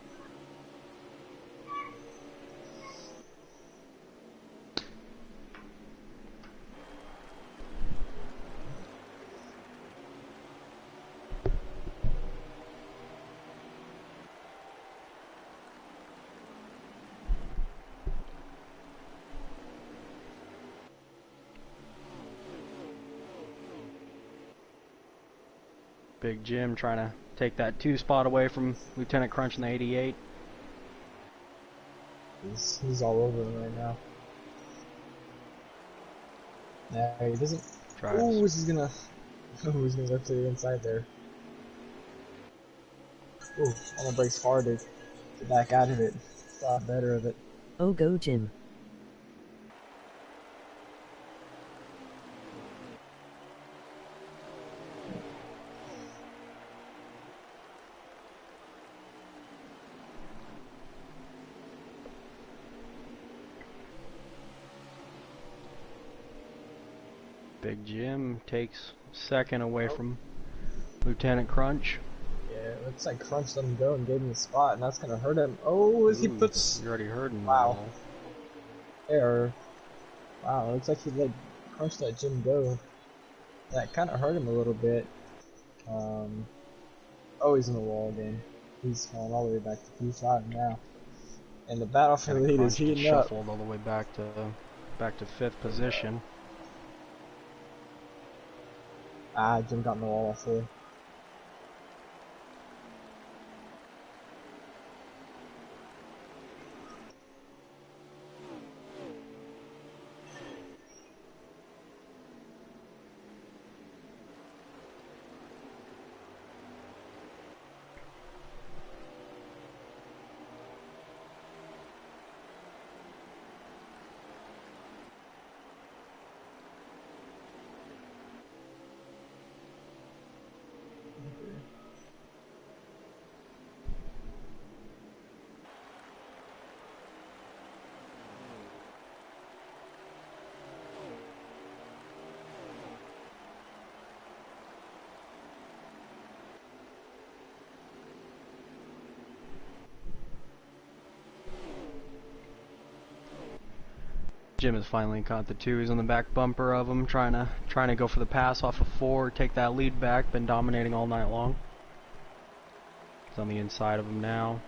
Big Jim trying to take that 2 spot away from Lieutenant Crunch in the 88. He's all over him right now. Nah, he doesn't. Drives. Ooh, this is gonna Who's gonna go to the inside there? Ooh, on the brakes hard to get back out of it. Thought better of it. Oh, go Jim. Big Jim takes second away from Lieutenant Crunch. Yeah, it looks like Crunch let him go and gave him the spot, and that's gonna hurt him. Oh, as he Ooh, puts... You already heard him. Wow. Error. Wow, it looks like he let Crunch let Jim go. That kind of hurt him a little bit. Oh, he's in the wall again. He's falling all the way back to P5 now. And the battle for the lead is heating up. Shuffled all the way back to 5th position. Ah, Jim got in the wall also. Jim has finally caught the 2. He's on the back bumper of him, trying to go for the pass off of 4, take that lead back. Been dominating all night long. He's on the inside of him now.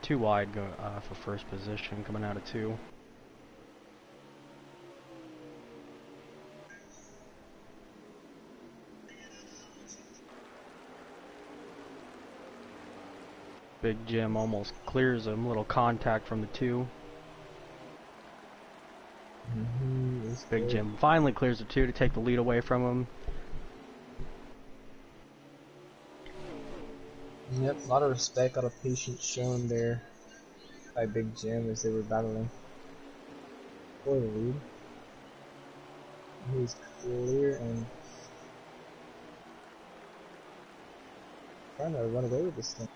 2 wide go for first position, coming out of 2. Big Jim almost clears him. Little contact from the 2. Big Jim finally clears the 2 to take the lead away from him. Yep, a lot of respect, a lot of patience shown there by Big Jim as they were battling for the lead. He's clear and trying to run away with this thing.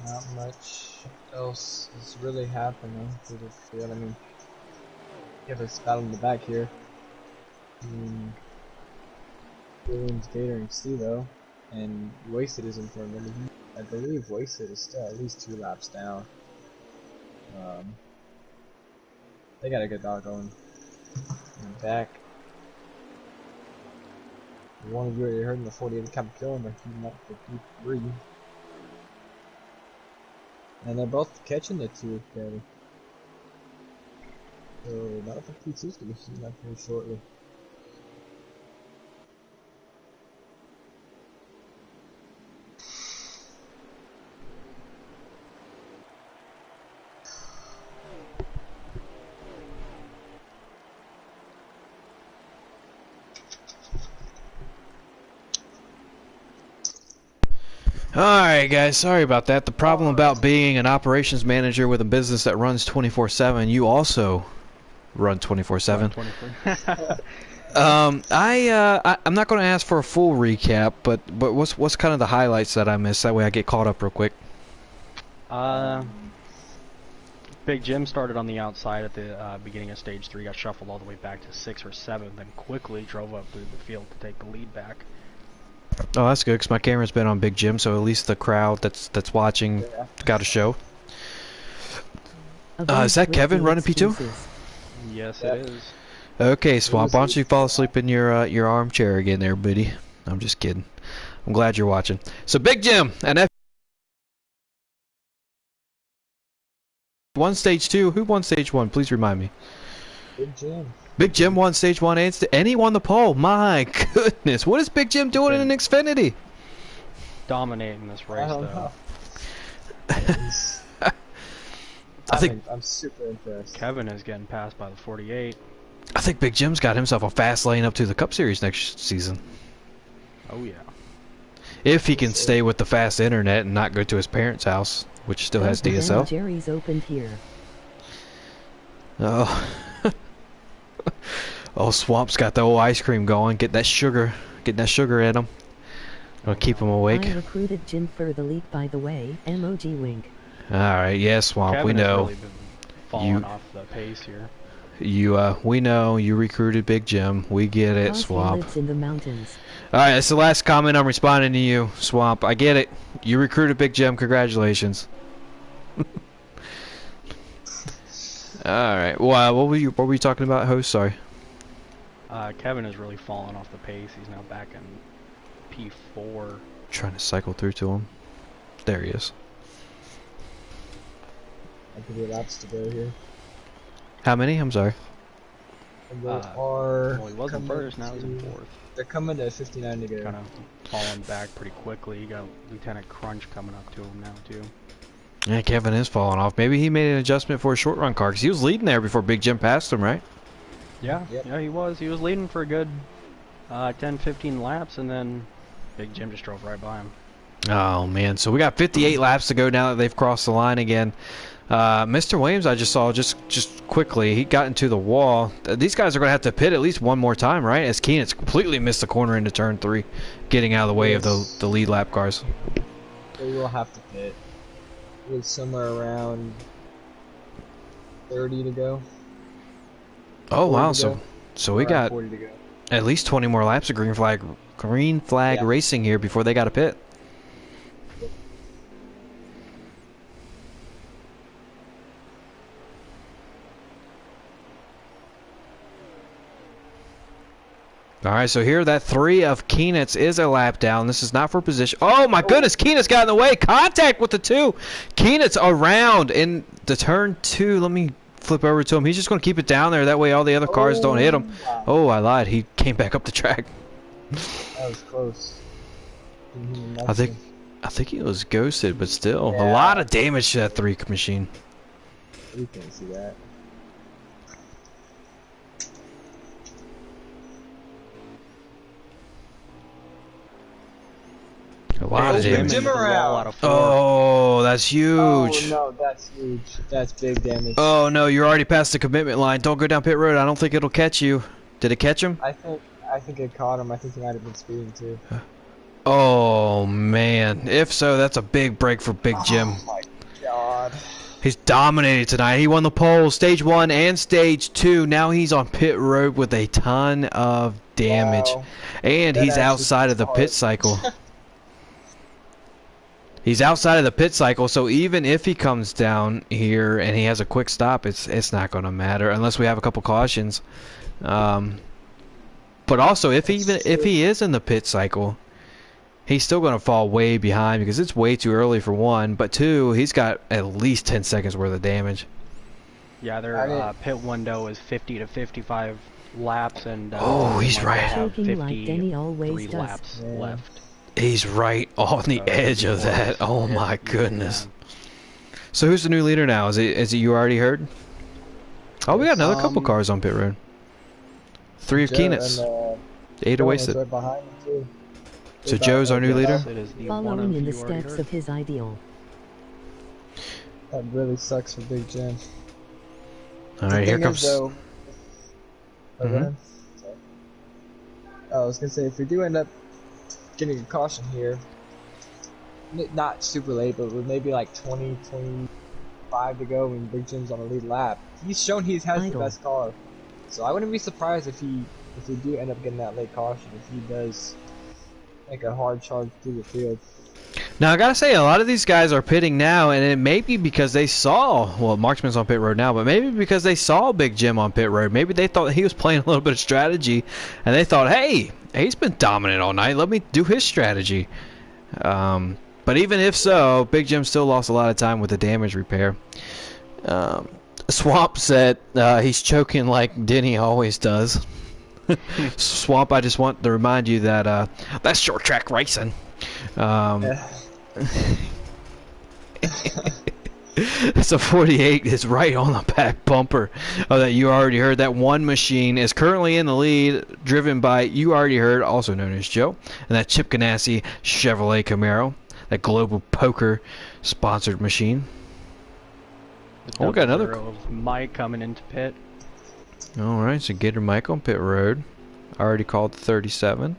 Not much else is really happening through the field. I mean, you have a battle in the back here. Williams, Gator, and Stevo, and Wasted is in front of him. I believe Wasted is still at least 2 laps down. They got a good dog going in the back. One of you already heard in the 48 kept killing, they're heating up for P3. And they're both catching the 2 together. So Battle for P2's gonna be heating up here shortly. Alright guys, sorry about that. The problem about being an operations manager with a business that runs 24/7, you also run 24/7. I'm not going to ask for a full recap, but what's kind of the highlights that I missed? That way I get caught up real quick. Big Jim started on the outside at the beginning of stage 3, got shuffled all the way back to 6 or 7, then quickly drove up through the field to take the lead back. Oh, that's good, because my camera's been on Big Jim, so at least the crowd that's watching got a show. Is that Kevin running P2? Yes, Yep. it is. Okay, Swamp, why don't you fall asleep in your armchair again there, buddy? I'm just kidding. I'm glad you're watching. So, Big Jim and F1 Stage 2. Who won Stage 1? Please remind me. Big Jim. Big Jim won Stage 1 and he won the pole. My goodness. What is Big Jim doing in an Xfinity? Dominating this race, I don't though. know. I think I'm super impressed. Kevin is getting passed by the 48. I think Big Jim's got himself a fast lane up to the Cup Series next season. Oh, yeah. If he can stay with the fast internet and not go to his parents' house, which still has DSL. Jerry's opened here. Oh. Oh, Swamp's got the old ice cream going. Getting that sugar in him. Gonna keep him awake. I recruited Jim for the league, by the way. MOG wink. Alright, yeah, Swamp, Kevin we has know. really been falling off the pace here. We know you recruited Big Jim. We get it, Ozzy Swamp. lives in the mountains. Alright, that's the last comment I'm responding to you, Swamp. I get it. You recruited Big Jim. Congratulations. Alright, well, what were you talking about, host? Sorry. Kevin has really fallen off the pace. He's now back in P4. Trying to cycle through to him. There he is. I could be laps to go here. How many? I'm sorry. And they are. Well, he was in coming first, now he's in to- fourth. They're coming to 59 to go. Kind of falling back pretty quickly. You got Lieutenant Crunch coming up to him now, too. Yeah, Kevin is falling off. Maybe he made an adjustment for a short run car because he was leading there before Big Jim passed him, right? Yeah, Yep. yeah, he was. He was leading for a good 10, 15 laps, and then Big Jim just drove right by him. Oh man, so we got 58 laps to go now that they've crossed the line again. Mr. Williams, I just saw just quickly, he got into the wall. These guys are going to have to pit at least one more time, right? As Keenan's completely missed the corner into turn 3, getting out of the way of the lead lap cars. They will have to pit. With somewhere around 30 to go. Oh wow, 40 to go. so we Around got 40 to go. at least 20 more laps of green flag Yeah. racing here before they got to pit. Alright, so here that 3 of Keenan's is a lap down. This is not for position. Oh my goodness, Keenan's got in the way. Contact with the 2. Keenan's around in the turn 2. Let me flip over to him. He's just going to keep it down there. That way all the other cars don't hit him. Wow. Oh, I lied. He came back up the track. That was close. I think he was ghosted, but still. A Yeah. lot of damage to that 3 machine. You can't see that. A lot of Jim damage. Jim around. Out of 4. Oh, that's huge. Oh no, that's huge. That's big damage. Oh no, you're already past the commitment line. Don't go down pit road. I don't think it'll catch you. Did it catch him? I think it caught him. I think he might have been speeding too. Oh man. If so, that's a big break for Big Jim. Oh my god. He's dominated tonight. He won the pole, stage 1 and stage 2. Now he's on pit road with a ton of damage. Wow. And That he's actually outside of the hits pit hard. cycle. He's outside of the pit cycle, so even if he comes down here and he has a quick stop, it's not going to matter unless we have a couple cautions. But also, if he is in the pit cycle, he's still going to fall way behind because it's way too early for 1. But 2, he's got at least 10 seconds worth of damage. Yeah, their pit window is 50 to 55 laps, and Oh, he's might right. have Choking like Denny 53 always does. laps Yeah. left. He's right on the edge of that. Oh my goodness. So who's the new leader now? Is it you already heard? Oh, we got another couple cars on pit road. 3 of Keenan's. 8 of wasted. Right behind him too. So Joe's our new leader? It is the one Following of in the you already steps heard. of his ideal. That really sucks for Big Jim. Alright, here comes... Though, Mhm. go ahead. Sorry. I was gonna say, if we do end up getting a caution here, not super late, but with maybe like 20, 25 to go when Big Jim's on the lead lap, he's shown he has the Idle. best car. So I wouldn't be surprised if we do end up getting that late caution, if he does make a hard charge through the field. Now I gotta say, a lot of these guys are pitting now, and it may be because they saw, well, Marksman's on pit road now, but maybe because they saw Big Jim on pit road. Maybe they thought he was playing a little bit of strategy, and they thought, hey, he's been dominant all night. Let me do his strategy. But even if so, Big Jim still lost a lot of time with the damage repair. Swamp said he's choking like Denny always does. Swamp, I just want to remind you that that's short track racing. So 48 is right on the back bumper of that You Already Heard. That one machine is currently in the lead, driven by You Already Heard, also known as Joe, and that Chip Ganassi Chevrolet Camaro, that Global Poker sponsored machine. Oh, we got another. Mike coming into pit. All right, so Gator Mike on pit road. Already called 37. A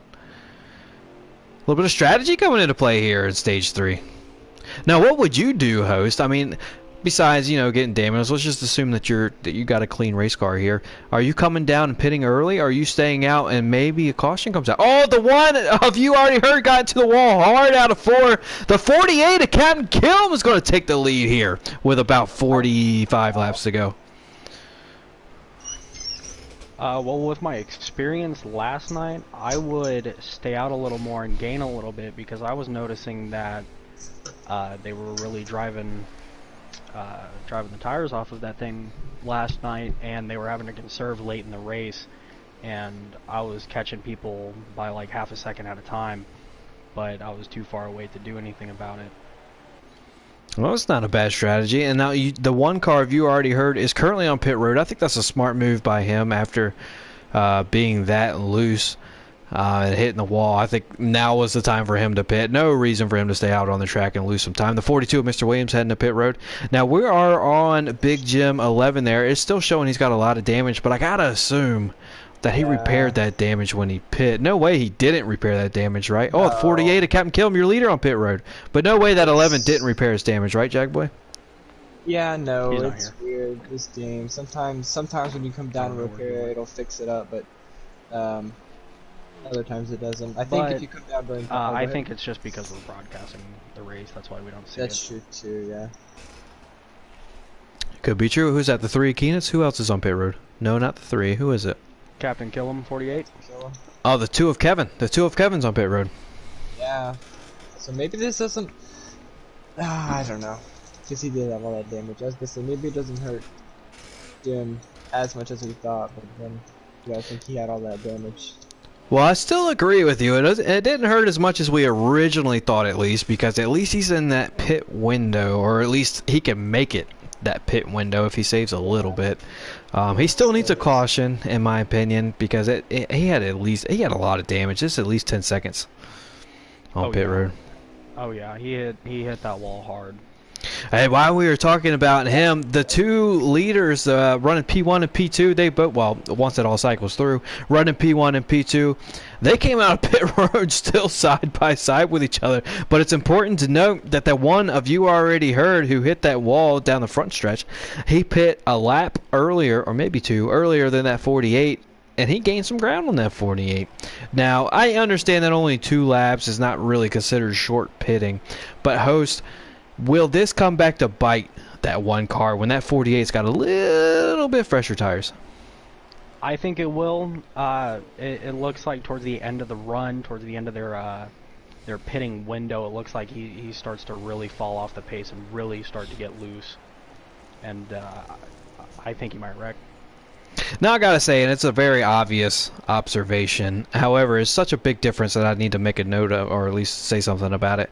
little bit of strategy coming into play here in stage 3. Now, what would you do, host? I mean, besides, you know, getting damaged, let's just assume that you got a clean race car here. Are you coming down and pitting early? Or are you staying out and maybe a caution comes out? Oh, the one of You Already Heard got into the wall hard out of 4. The 48 of Captain Kilm is going to take the lead here with about 45 laps to go. Well, with my experience last night, I would stay out a little more and gain a little bit because I was noticing that they were really driving the tires off of that thing last night, and they were having to conserve late in the race, and I was catching people by like half a second at a time, but I was too far away to do anything about it. Well, it's not a bad strategy. And now the one car You Already Heard is currently on pit road. I think that's a smart move by him after being that loose and hitting the wall. I think now was the time for him to pit. No reason for him to stay out on the track and lose some time. The 42 of Mr. Williams heading to pit road. Now we are on Big Jim 11 there. It's still showing he's got a lot of damage, but I got to assume that he repaired that damage when he pit. No way he didn't repair that damage, right? No. Oh, the 48 of Captain Kilm, your leader on pit road. But no way that 11 didn't repair his damage, right, Jackboy? Yeah, no, He's it's weird, this game. Sometimes when you come down and repair it, it'll fix it up, but other times it doesn't. I think if you come down during... I think it's just because we're broadcasting the race, that's why we don't see That's true, too, yeah. Could be true. Who's at the 3 Keenets? Who else is on pit road? No, not the 3. Who is it? Captain Killam, 48. Oh, the 2 of Kevin. The 2 of Kevin's on pit road. Yeah. So maybe this doesn't... I don't know. Because he did have all that damage. I was gonna say, maybe it doesn't hurt Jim as much as we thought, but then I think he had all that damage. Well, I still agree with you. It didn't hurt as much as we originally thought, at least, because at least he's in that pit window, or at least he can make it that pit window if he saves a little bit. He still needs a caution, in my opinion, because he had a lot of damage. This is at least 10 seconds on pit road. Oh yeah, he hit that wall hard. Hey, while we were talking about him, the 2 leaders running P1 and P2, they both, well, once it all cycles through, running P1 and P2, they came out of pit road still side by side with each other. But it's important to note that the one of You Already Heard who hit that wall down the front stretch, he pit a lap earlier, or maybe 2, earlier than that 48. And he gained some ground on that 48. Now, I understand that only 2 laps is not really considered short pitting. But, host, will this come back to bite that one car when that 48's got a little bit fresher tires? I think it will. It looks like towards the end of the run, towards the end of their pitting window, it looks like he starts to really fall off the pace and really start to get loose. And I think he might wreck. Now I gotta say, and it's a very obvious observation, however, it's such a big difference that I need to make a note of, or at least say something about it.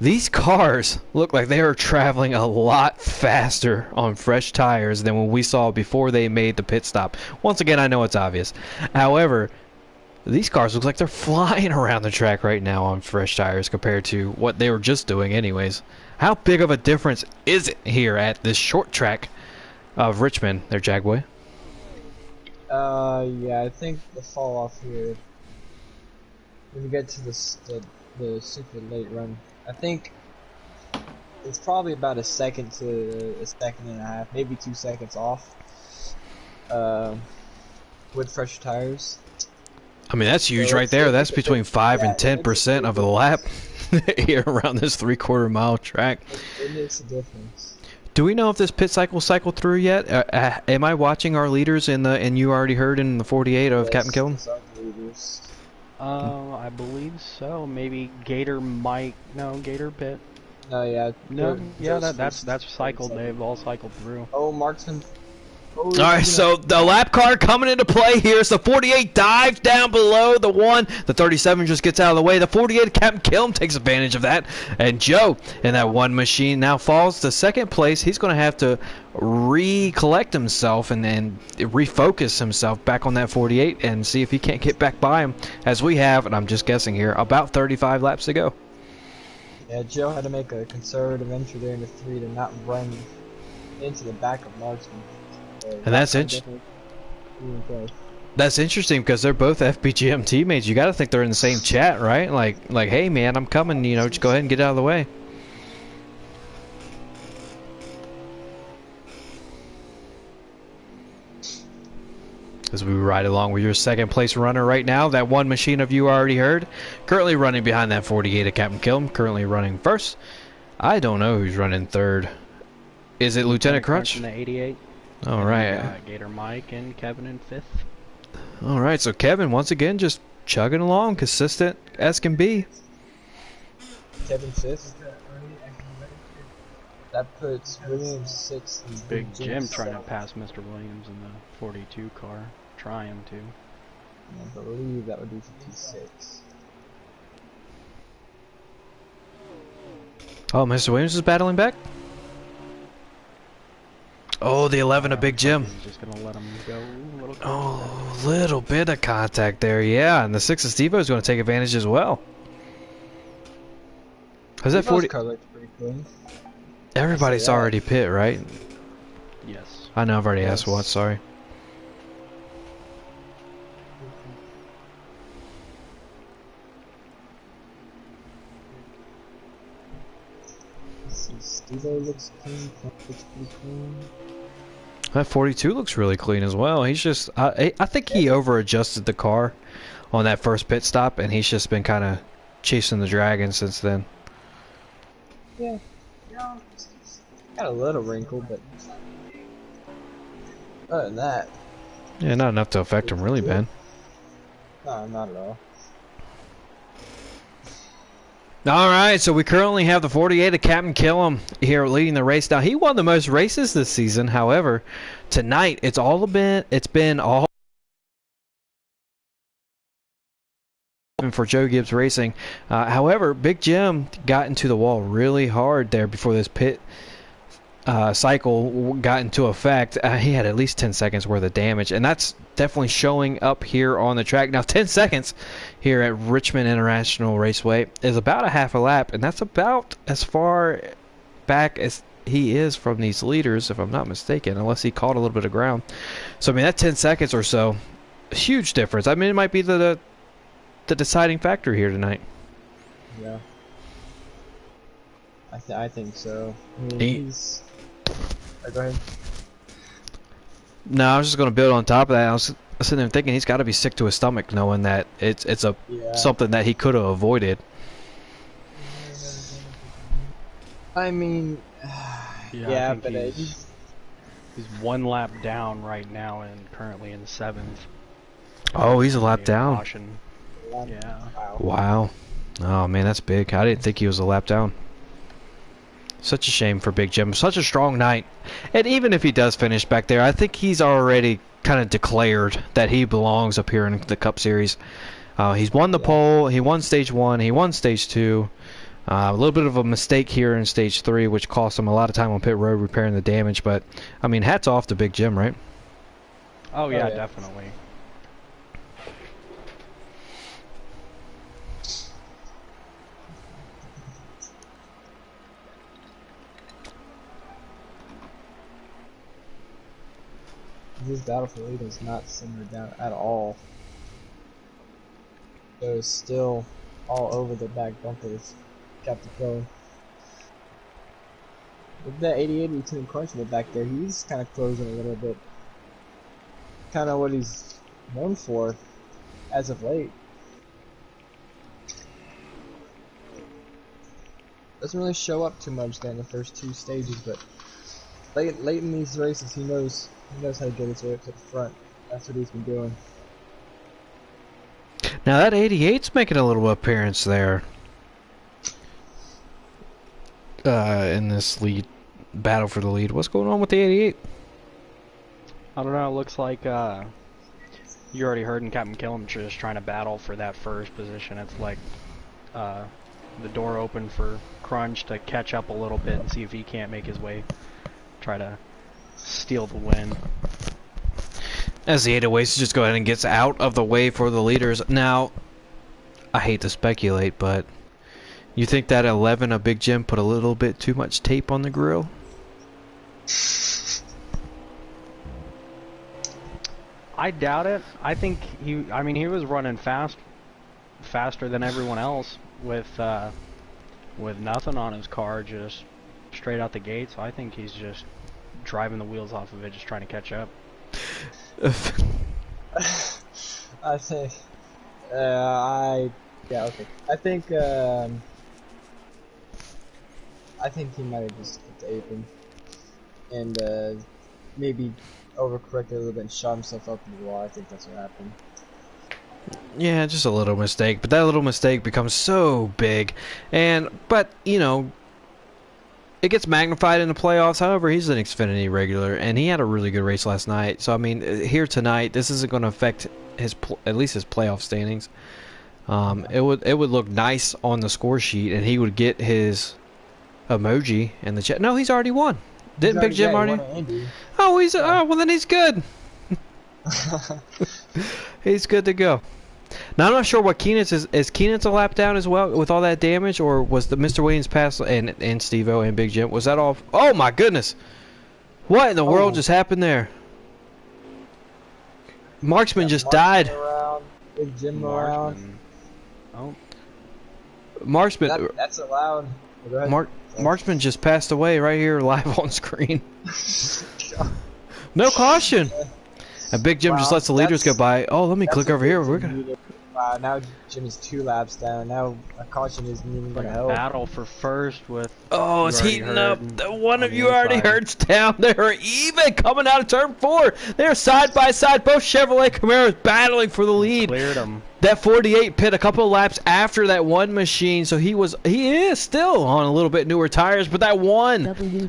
These cars look like they are traveling a lot faster on fresh tires than what we saw before they made the pit stop. Once again, I know it's obvious. However, these cars look like they're flying around the track right now on fresh tires compared to what they were just doing anyways. How big of a difference is it here at this short track of Richmond there, Jagboy? Yeah, I think the fall off here, when you get to the super late run, I think it's probably about a second to a second and a half, maybe 2 seconds off, with fresh tires. I mean, that's huge right there. That's between 5 and 10% of the lap. here around this 3/4 mile track. It makes a difference. Do we know if this pit cycle cycled through yet? Am I watching our leaders and you already heard in the 48 of Captain Killam? Yes, our leaders. I believe so. Maybe Gator might. No, Gator pit. No, yeah. No, yeah, Joe's that's first cycled. cycle. They've all cycled through. Oh, Marksman. Oh, All right, so the lap car coming into play here. So 48 dives down below the 1. The 37 just gets out of the way. The 48, Captain Killam, takes advantage of that. And Joe in that 1 machine now falls to 2nd place. He's going to have to recollect himself and then refocus himself back on that 48 and see if he can't get back by him, as we have, and I'm just guessing here, about 35 laps to go. Yeah, Joe had to make a conservative entry there in the 3 to not run into the back of Marksman. And that's interesting because they're both FPGM teammates. You got to think they're in the same chat, right? Like, hey man, I'm coming. You know, just go ahead and get out of the way. As we ride along with your 2nd place runner right now, that 1 machine of you already heard, currently running behind that 48 of Captain Killam, currently running 1st. I don't know who's running 3rd. Is it Lieutenant Crunch? In the 88. All right. Gator Mike and Kevin in 5th. All right, so Kevin once again just chugging along, consistent as can be. Kevin 5th. That puts Williams 6th. And Big Jim trying to pass Mr. Williams in the 42 car. Trying to. I believe that would be 56. Oh, Mr. Williams is battling back. Oh, the 11 of Big Jim. He's just gonna let him go a little. Oh, little bit of contact there, yeah. And the 6 of Steve-O is going to take advantage as well. Has that 40? Car looked pretty clean. Everybody's already pit, right? Yes. I know I've already asked once, sorry. Steve-O looks clean. Looks pretty clean. That 42 looks really clean as well. He's just, I think he over-adjusted the car on that first pit stop, and he's just been kind of chasing the dragon since then. Yeah. Got a little wrinkle, but other than that, Yeah, not enough to affect him really, Ben. no, not at all. Alright, so we currently have the 48 of Captain Killam here leading the race. Now, he won the most races this season. However, tonight, it's been all for Joe Gibbs Racing. However, Big Jim got into the wall really hard there before this pit cycle got into effect. He had at least 10 seconds worth of damage, and that's definitely showing up here on the track. Now, 10 seconds here at Richmond International Raceway is about a half a lap, and that's about as far back as he is from these leaders, if I'm not mistaken, unless he caught a little bit of ground. So, I mean, that 10 seconds or so, a huge difference. I mean, it might be the deciding factor here tonight. Yeah. I think so. I mean, he's... go ahead. No, I was just going to build on top of that. I was sitting there thinking he's got to be sick to his stomach knowing that it's something that he could have avoided. I mean, yeah, I think he's 1 lap down right now and currently in 7th. Oh, he's a lap down. Caution. Yeah. Wow. Oh, man, that's big. I didn't think he was a lap down. Such a shame for Big Jim. Such a strong night. And even if he does finish back there, I think he's already kind of declared that he belongs up here in the Cup Series. He's won the pole. He won Stage 1. He won Stage 2. A little bit of a mistake here in Stage 3, which cost him a lot of time on pit road repairing the damage. But, I mean, hats off to Big Jim, right? Oh, yeah, definitely. His Battlefield lead is not simmered down at all. There's still all over the back bumpers. Captain Pro. With that 88 Lieutenant Crunch in the back there, he's kind of closing a little bit. Kind of what he's known for as of late. doesn't really show up too much there in the first 2 stages, but late in these races, he knows how to get his way up to the front. That's what he's been doing. Now that 88's making a little appearance there. In this lead battle for the lead. What's going on with the 88? I don't know, it looks like you already heard in Captain Killam just trying to battle for that first position. It's like the door open for Crunch to catch up a little bit and see if he can't make his way, try to steal the win. As the 808s just go ahead and gets out of the way for the leaders. Now, I hate to speculate, but you think that 11 of Big Jim put a little bit too much tape on the grill? I doubt it. I think he was running faster than everyone else with nothing on his car, just straight out the gate. So I think he's just driving the wheels off of it, just trying to catch up. I think, yeah, okay. I think he might have just hit the apron and maybe overcorrected a little bit and shot himself up in the wall. I think that's what happened. Yeah, just a little mistake, but that little mistake becomes so big, but you know, it gets magnified in the playoffs. However, he's an Xfinity regular, and he had a really good race last night. So I mean, here tonight, this isn't going to affect at least his playoff standings. It would look nice on the score sheet, and he would get his emoji in the chat. No, he's already won. Didn't Big Jim already? Oh, well then he's good. He's good to go. Now I'm not sure what Keenan's is Keenan's a lap down as well with all that damage, or was the Mr. Williams pass and Steve-O and Big Jim, was that all? Oh my goodness! What in the world just happened there? Marksman just died. Around, Big Jim around. Oh. Marksman. That's allowed. Go ahead. Marksman just passed away right here live on screen. No caution. And Big Jim just lets the leaders go by. Oh, let me click over here. We're gonna. Now Jim is 2 laps down. Now a caution isn't even gonna help. Battle for first with. Oh, it's heating up. One of you already hurts down. They're even coming out of turn 4. They're side by side. Both Chevrolet Camaros battling for the lead. Cleared them. That 48 pit a couple of laps after that one machine, so he is still on a little bit newer tires, but that one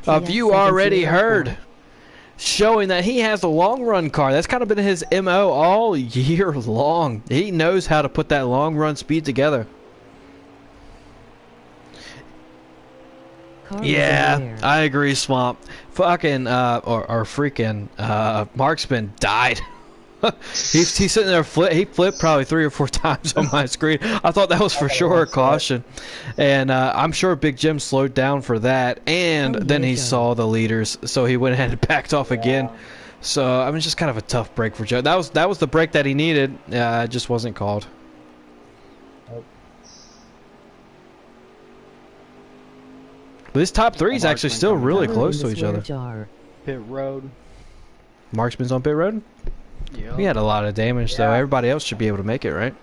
of you already heard, showing that he has a long run car. That's kind of been his MO all year long. He knows how to put that long run speed together. Yeah, I agree, Swamp. Fucking or freaking Marksman died. He's sitting there, he flipped probably 3 or 4 times on my screen. I thought that was for sure a caution. And I'm sure Big Jim slowed down for that. And then he saw the leaders, so he went ahead and backed off again. So, I mean, just kind of a tough break for Joe. That was the break that he needed. It just wasn't called. But this top 3 is actually still really close to each other. Pit road. Marksman's on pit road? Yep. He had a lot of damage, though. Everybody else should be able to make it, right?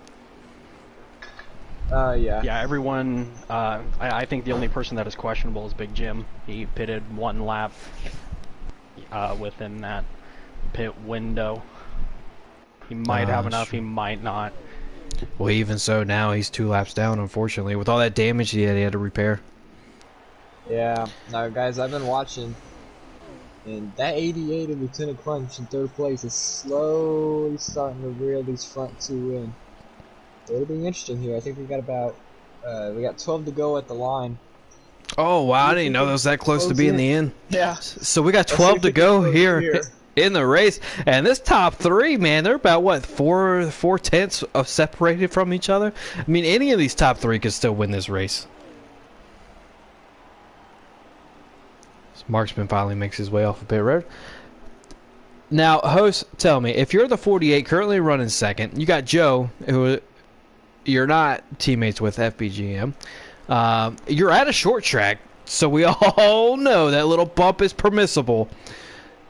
Yeah. Yeah, everyone. I think the only person that is questionable is Big Jim. He pitted 1 lap within that pit window. He might have enough, he might not. Well, even so, now he's 2 laps down, unfortunately. With all that damage he had to repair. Yeah. Now, guys, I've been watching. And that 88 of Lieutenant Crunch in 3rd place is slowly starting to reel these front 2 in. It'll be interesting here. I think we got about, we got 12 to go at the line. Oh, wow. I didn't know that was that close to being the end. Yeah. So we got 12 to go here in the race. And this top 3, man, they're about, what, 4/10 of separated from each other? I mean, any of these top 3 could still win this race. Marksman finally makes his way off of pit road. Now, host, tell me, if you're the 48 currently running 2nd, you got Joe, who you're not teammates with FBGM. You're at a short track, so we all know that little bump is permissible.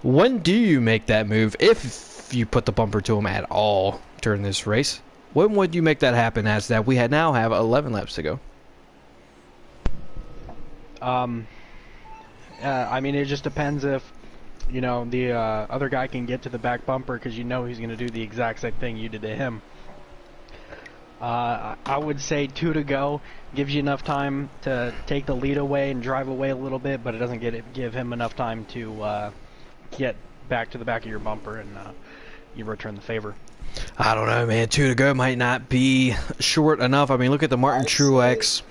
When do you make that move, if you put the bumper to him at all during this race? When would you make that happen, as that we now have 11 laps to go? I mean, it just depends if, you know, the other guy can get to the back bumper, because you know he's going to do the exact same thing you did to him. I would say 2 to go gives you enough time to take the lead away and drive away a little bit, but it doesn't give him enough time to get back to the back of your bumper, and you return the favor. I don't know, man. 2 to go might not be short enough. I mean, look at the Martin Truex,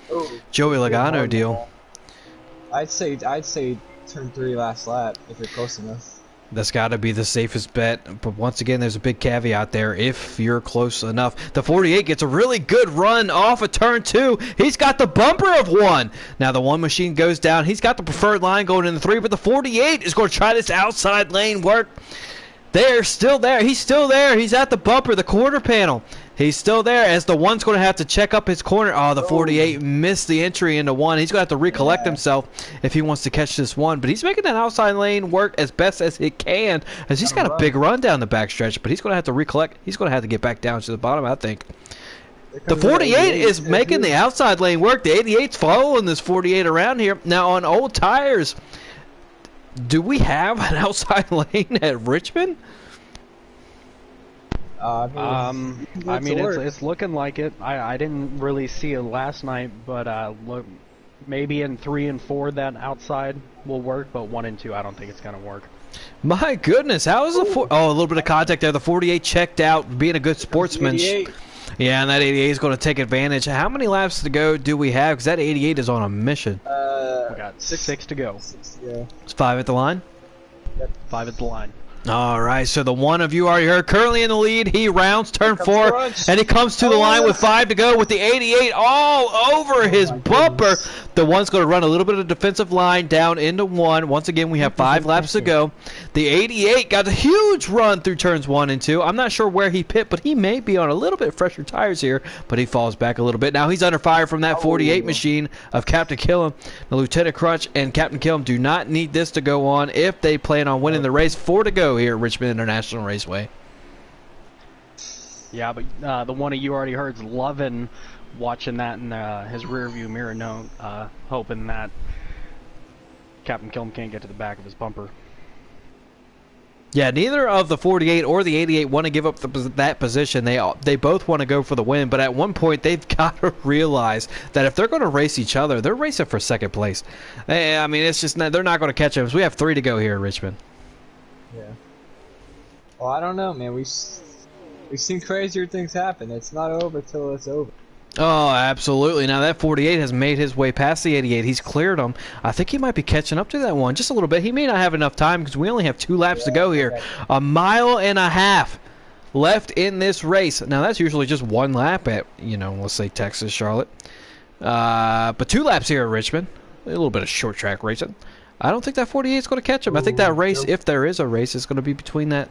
Joey Logano deal. I'd say turn 3 last lap if you're close enough. That's got to be the safest bet. But once again, there's a big caveat there. If you're close enough, the 48 gets a really good run off of turn 2. He's got the bumper of 1. Now the 1 machine goes down. He's got the preferred line going in the 3, but the 48 is going to try this outside lane work. They're still there. He's still there. He's at the bumper, the quarter panel. He's still there as the 1's going to have to check up his corner. Oh, the 48 missed the entry into 1. He's going to have to recollect himself if he wants to catch this 1. But he's making that outside lane work as best as he can, as he's got a big run down the backstretch. But he's going to have to recollect. He's going to have to get back down to the bottom, I think. The 48 is making the outside lane work. The 88's following this 48 around here. Now, on old tires, do we have an outside lane at Richmond? I mean, it's looking like it. I didn't really see it last night, but look, maybe in 3 and 4 that outside will work, but 1 and 2 I don't think it's gonna work. My goodness, how is the a little bit of contact there. The 48 checked out, being a good sportsman. Yeah, and that 88 is going to take advantage. How many laps to go do we have? Because that 88 is on a mission. We got 6 to go. 6 to go. It's 5 at the line? Yep. 5 at the line. All right, so the 1 of you already heard, currently in the lead. He rounds turn 4, and he comes to the line with 5 to go with the 88 all over his bumper. The 1's going to run a little bit of defensive line down into 1. Once again, we have 5 laps to go. The 88 got a huge run through turns 1 and 2. I'm not sure where he pit, but he may be on a little bit fresher tires here, but he falls back a little bit. Now he's under fire from that 48 machine of Captain Killam. The Lieutenant Crunch and Captain Killam do not need this to go on if they plan on winning the race. 4 to go here at Richmond International Raceway. Yeah, but the 1 of you already heard's loving watching that in his rear view mirror note, hoping that Captain Killam can't get to the back of his bumper. Yeah, neither of the 48 or the 88 want to give up that position. They both want to go for the win, but at one point they've got to realize that if they're going to race each other, they're racing for second place. I mean, it's just they're not going to catch them. So we have 3 to go here at Richmond. Yeah. Well, I don't know, man. We've seen crazier things happen. It's not over till it's over. Oh, absolutely. Now that 48 has made his way past the 88. He's cleared him. I think he might be catching up to that 1 just a little bit. He may not have enough time because we only have 2 laps to go here. Okay. 1.5 miles left in this race. Now that's usually just 1 lap at, let's say Texas, Charlotte. But 2 laps here at Richmond. A little bit of short track racing. I don't think that 48 is going to catch him. I think that race, if there is a race, is going to be between that.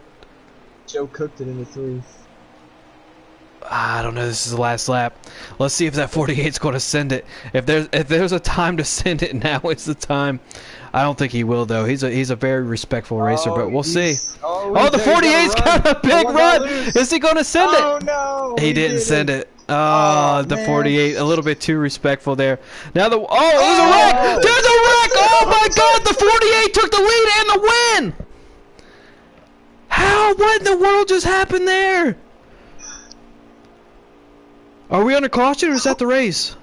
Joe cooked it in the 3. I don't know. This is the last lap. Let's see if that 48 is going to send it. If there's a time to send it, now is the time. I don't think he will though. He's a very respectful racer, but we'll see. Oh, the 48's got a big run. Is he going to send it? Oh no! He didn't send it. Oh, the 48 a little bit too respectful there. Now there's a wreck. There's a wreck. Oh my God! The 48 took the lead and the win. How? What in the world just happened there? Are we under caution or is that the race?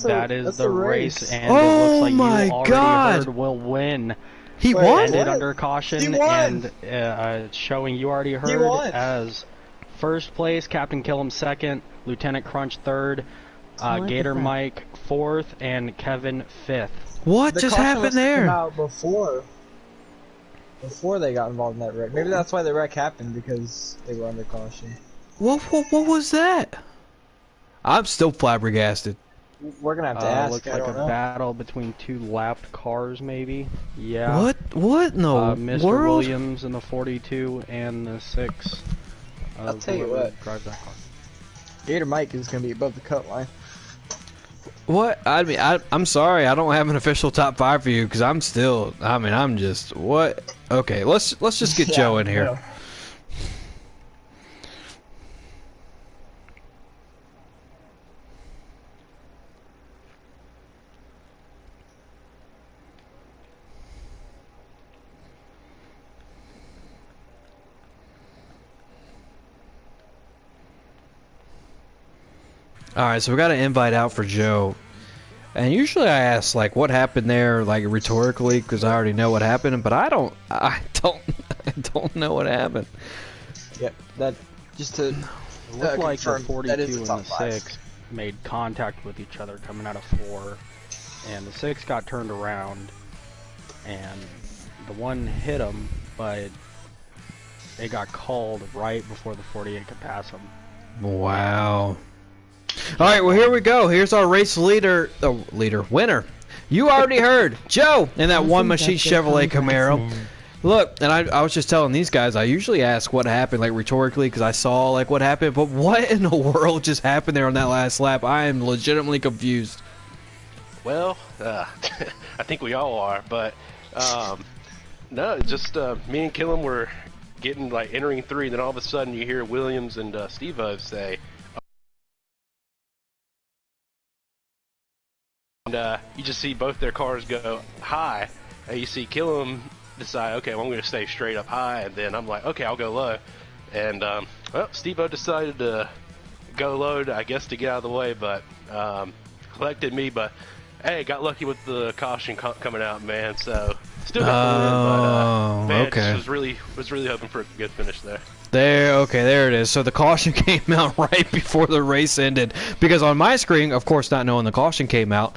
That is the race, and Oh it looks like my you already God. heard will win. He won? Ended under caution, and showing you already heard as first place, Captain Killam second, Lieutenant Crunch third, Gator Mike fourth, and Kevin fifth. What just happened there? Out before they got involved in that wreck. Maybe that's why the wreck happened, because they were under caution. What was that? I'm still flabbergasted. We're gonna have to ask. Looks like a battle between 2 lapped cars, maybe. Yeah. What in the Mr. world? Williams in the 42 and the 6. I'll tell you what. Drives that car. Gator Mike is gonna be above the cut line. What? I mean, I'm sorry. I don't have an official top 5 for you because I'm still. I mean, I'm just what? Okay, let's just get Joe in here. No. All right, so we got an invite out for Joe. And usually I ask like what happened there, like rhetorically, because I already know what happened. But I don't know what happened. Yep, that just to It looked like the confirm, 42 that and is a the top 5. 6 made contact with each other coming out of 4, and the 6 got turned around, and the 1 hit him, but it got called right before the 48 could pass him. Wow. All right, well here we go. Here's our race winner. You already heard Joe in that one machine Chevrolet Camaro. Look, and I was just telling these guys, I usually ask what happened, like rhetorically, because I saw like what happened. But what in the world just happened there on that last lap? I am legitimately confused. Well, I think we all are, but no, just me and Killam were getting like entering 3, and then all of a sudden you hear Williams and Steve-O say. And you just see both their cars go high, and you see Killam decide, okay, well, I'm going to stay straight up high, and then I'm like, okay, I'll go low. And, well, Steve-O decided to go low, I guess, to get out of the way, but collected me, but, hey, got lucky with the caution coming out, man, so still got the win, but, man, okay. was really hoping for a good finish there. There it is. So the caution came out right before the race ended. Because on my screen, of course, not knowing the caution came out,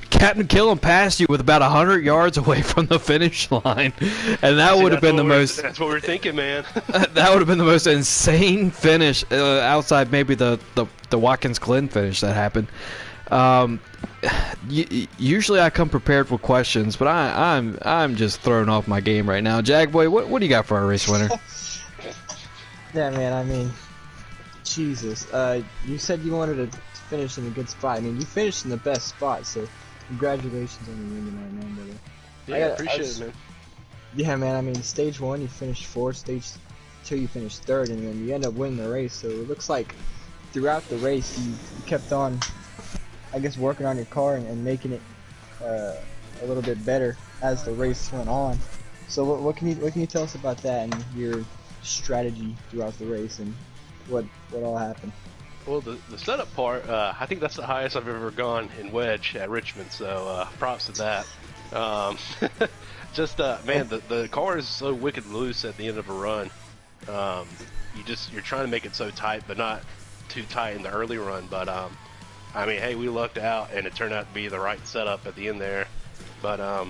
Captain Killam passed you with about 100 yards away from the finish line. And that would have been the most... That's what we're thinking, man. That would have been the most insane finish outside maybe the Watkins-Glen finish that happened. Usually I come prepared for questions, but I'm just throwing off my game right now. Jagboy, what do you got for our race winner? Yeah, man, I mean, Jesus. You said you wanted to finish in a good spot. I mean, you finished in the best spot, so congratulations on your win tonight, man, brother. Yeah, appreciate it, man. Yeah, man, I mean, stage 1 you finished 4th, stage 2 you finished 3rd, and then you end up winning the race, so it looks like throughout the race you kept on, I guess, working on your car and making it a little bit better as the race went on. So what can you tell us about that and your strategy throughout the race and what all happened? Well, the setup part, I think that's the highest I've ever gone in wedge at Richmond, so props to that. Just man, the car is so wicked loose at the end of a run. You're trying to make it so tight, but not too tight in the early run. But I mean, hey, we lucked out, and it turned out to be the right setup at the end there. But I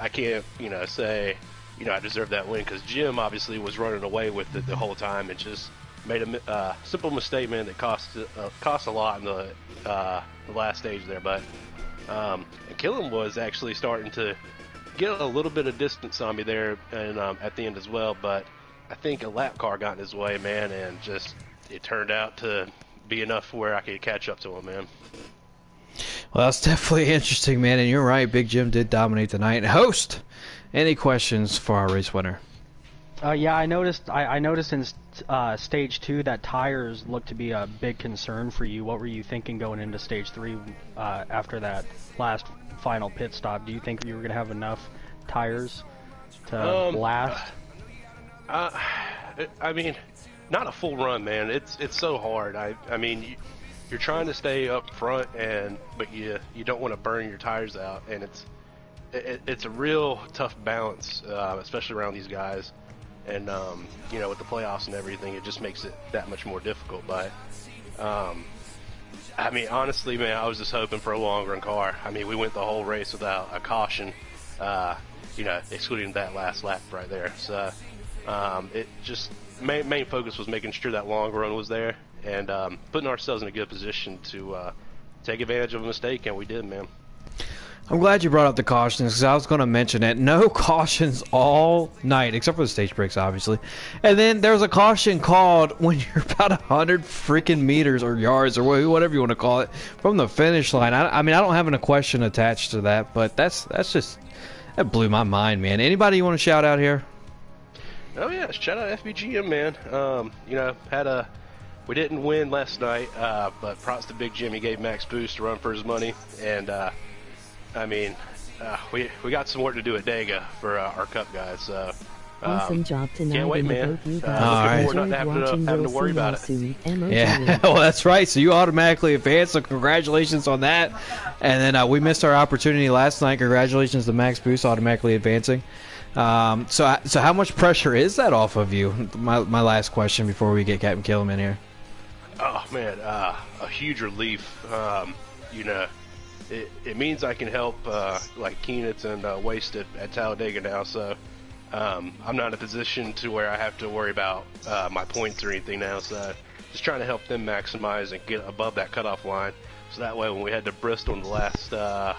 can't say I deserve that win, because Jim obviously was running away with it the whole time and just made a simple mistake, man, that cost a lot in the last stage there. But and Killam was actually starting to get a little bit of distance on me there, and at the end as well. But I think a lap car got in his way, man, and just it turned out to be enough where I could catch up to him, man. Well, that's definitely interesting, man, and you're right. Big Jim did dominate the night. Host, any questions for our race winner? Yeah, I noticed in stage 2 that tires looked to be a big concern for you. What were you thinking going into stage 3 after that last final pit stop? Do you think you were going to have enough tires to last? I mean, not a full run, man. It's so hard. I mean, you're trying to stay up front, but you don't want to burn your tires out, and it's a real tough balance, especially around these guys. And with the playoffs and everything, it just makes it that much more difficult. But I mean, honestly, man, I was just hoping for a long run car. I mean, we went the whole race without a caution, excluding that last lap right there. So it just main focus was making sure that long run was there and putting ourselves in a good position to take advantage of a mistake, and we did, man. I'm glad you brought up the cautions, because I was going to mention it. No cautions all night, except for the stage breaks, obviously. And then there was a caution called when you're about 100 freaking meters or yards or whatever you want to call it from the finish line. I mean, I don't have a question attached to that, but that blew my mind, man. Anybody you want to shout out here? Oh yeah, shout out FBGM, man. We didn't win last night, but props to Big Jim. He gave Max Boost to run for his money, and I mean, we got some work to do at Dega for our Cup guys. So Awesome job tonight. Can't wait, and man. both you Looking guys. forward not having to worry about it. Soon. Yeah, well, that's right. So you automatically advanced, so congratulations on that. And then we missed our opportunity last night. Congratulations to Max Boost automatically advancing. So how much pressure is that off of you? My last question before we get Captain Killam in here. Oh man, a huge relief. You know, it means I can help like Keenitz and Wasted at Talladega now. So I'm not in a position to where I have to worry about my points or anything now. So just trying to help them maximize and get above that cutoff line. So that way, when we head to Bristol in the last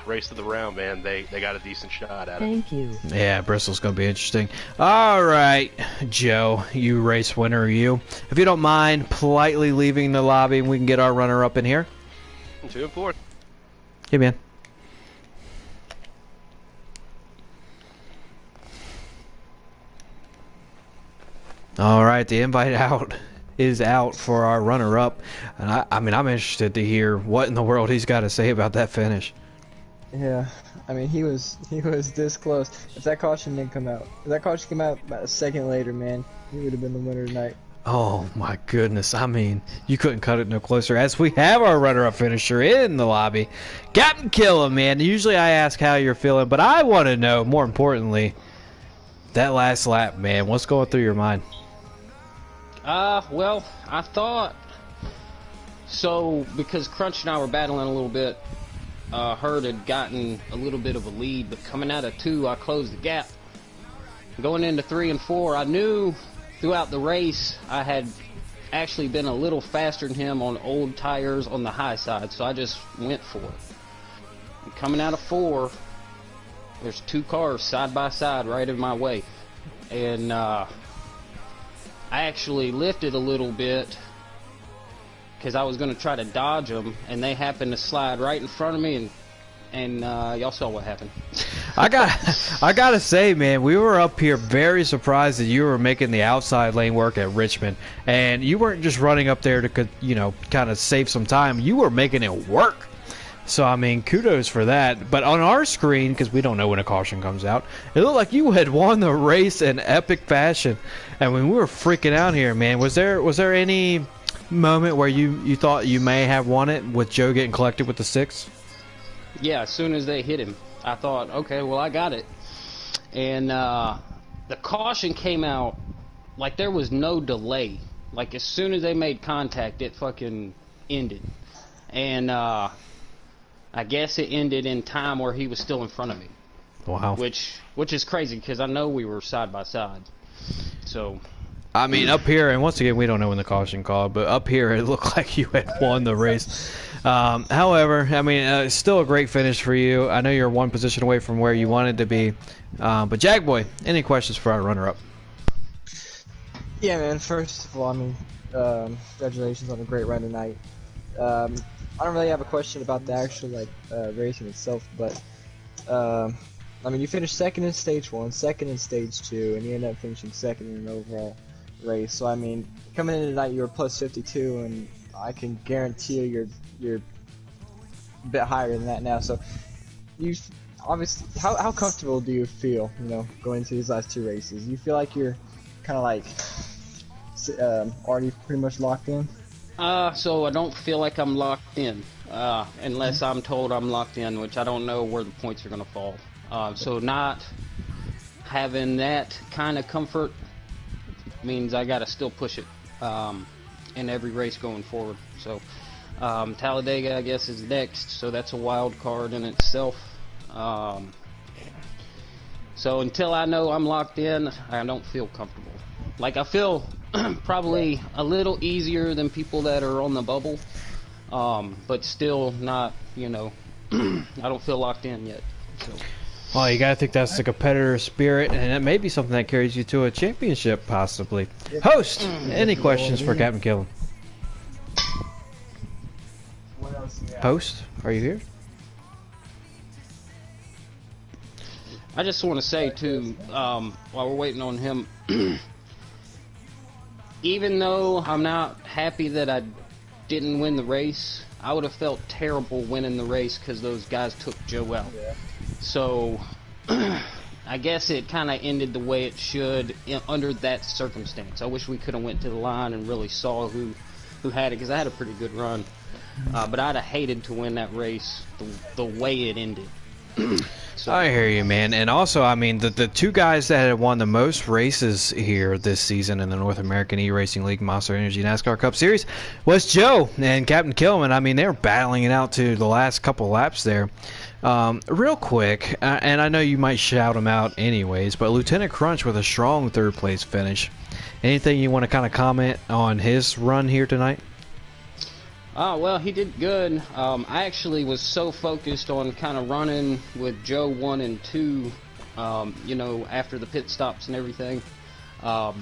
race of the round, man, they got a decent shot at it. Thank you. Yeah, Bristol's going to be interesting. All right, Joe, you race winner, you. If you don't mind politely leaving the lobby, we can get our runner-up in here. 2 and 4. Hey, man. All right, the invite out is out for our runner-up, and I mean, I'm interested to hear what in the world he's got to say about that finish. Yeah, I mean, he was this close. If that caution didn't come out, if that caution came out about a second later, man, he would have been the winner tonight. Oh my goodness, I mean, you couldn't cut it no closer. As we have our runner-up finisher in the lobby, Captain Killam, man. Usually I ask how you're feeling, but I want to know, more importantly, that last lap, man. What's going through your mind? Well, I thought so because Crunch and I were battling a little bit. Hurd had gotten a little bit of a lead, but coming out of 2, I closed the gap. Going into 3 and 4, I knew throughout the race I had actually been a little faster than him on old tires on the high side, so I just went for it. And coming out of 4, there's 2 cars side by side right in my way, and I actually lifted a little bit because I was going to try to dodge them, and they happened to slide right in front of me, and y'all saw what happened. I gotta say, man, we were up here very surprised that you were making the outside lane work at Richmond, and you weren't just running up there to, you know, kind of save some time. You were making it work. So, I mean, kudos for that. But on our screen, because we don't know when a caution comes out, it looked like you had won the race in epic fashion. And when we were freaking out here, man, was there any moment where you thought you may have won it with Joe getting collected with the 6? Yeah, as soon as they hit him, I thought, okay, well, I got it. And the caution came out like there was no delay. Like, as soon as they made contact, it fucking ended. And I guess it ended in time where he was still in front of me. Wow. Which is crazy because I know we were side by side. So, I mean, up here, and once again, we don't know when the caution called, but up here it looked like you had won the race. However, I mean, it's still a great finish for you. I know you're one position away from where you wanted to be. But Jagboy, any questions for our runner-up? Yeah, man. First of all, I mean, congratulations on a great run tonight. I don't really have a question about the actual racing itself, but I mean, you finished second in stage 1, second in stage 2, and you ended up finishing second in an overall race. So I mean, coming in tonight, you were plus 52, and I can guarantee you're a bit higher than that now. So you obviously, how comfortable do you feel, you know, going into these last 2 races? You feel like you're kind of like already pretty much locked in? So I don't feel like I'm locked in, unless I'm told I'm locked in, which I don't know where the points are going to fall. So not having that kind of comfort means I got to still push it in every race going forward. So Talladega, I guess, is next, so that's a wild card in itself. So until I know I'm locked in, I don't feel comfortable. Like, I feel probably a little easier than people that are on the bubble, but still not, you know, I don't feel locked in yet. So. Well, you gotta think that's the competitor spirit, and it may be something that carries you to a championship, possibly. Host, any questions for Captain Killam? Host, are you here? I just want to say, too, while we're waiting on him, even though I'm not happy that I didn't win the race, I would have felt terrible winning the race because those guys took Joe out. So, I guess it kind of ended the way it should under that circumstance. I wish we could have went to the line and really saw who had it, because I had a pretty good run. But I'd have hated to win that race the way it ended. So. I hear you, man. And also, I mean, the two guys that had won the most races here this season in the North American eRacing League Monster Energy NASCAR Cup Series was Joe and Captain Kilman. I mean, they were battling it out to the last couple laps there. Real quick, and I know you might shout him out anyways, but Lieutenant Crunch with a strong third-place finish. Anything you want to kind of comment on his run here tonight? Well, he did good. I actually was so focused on kind of running with Joe 1 and 2, you know, after the pit stops and everything. I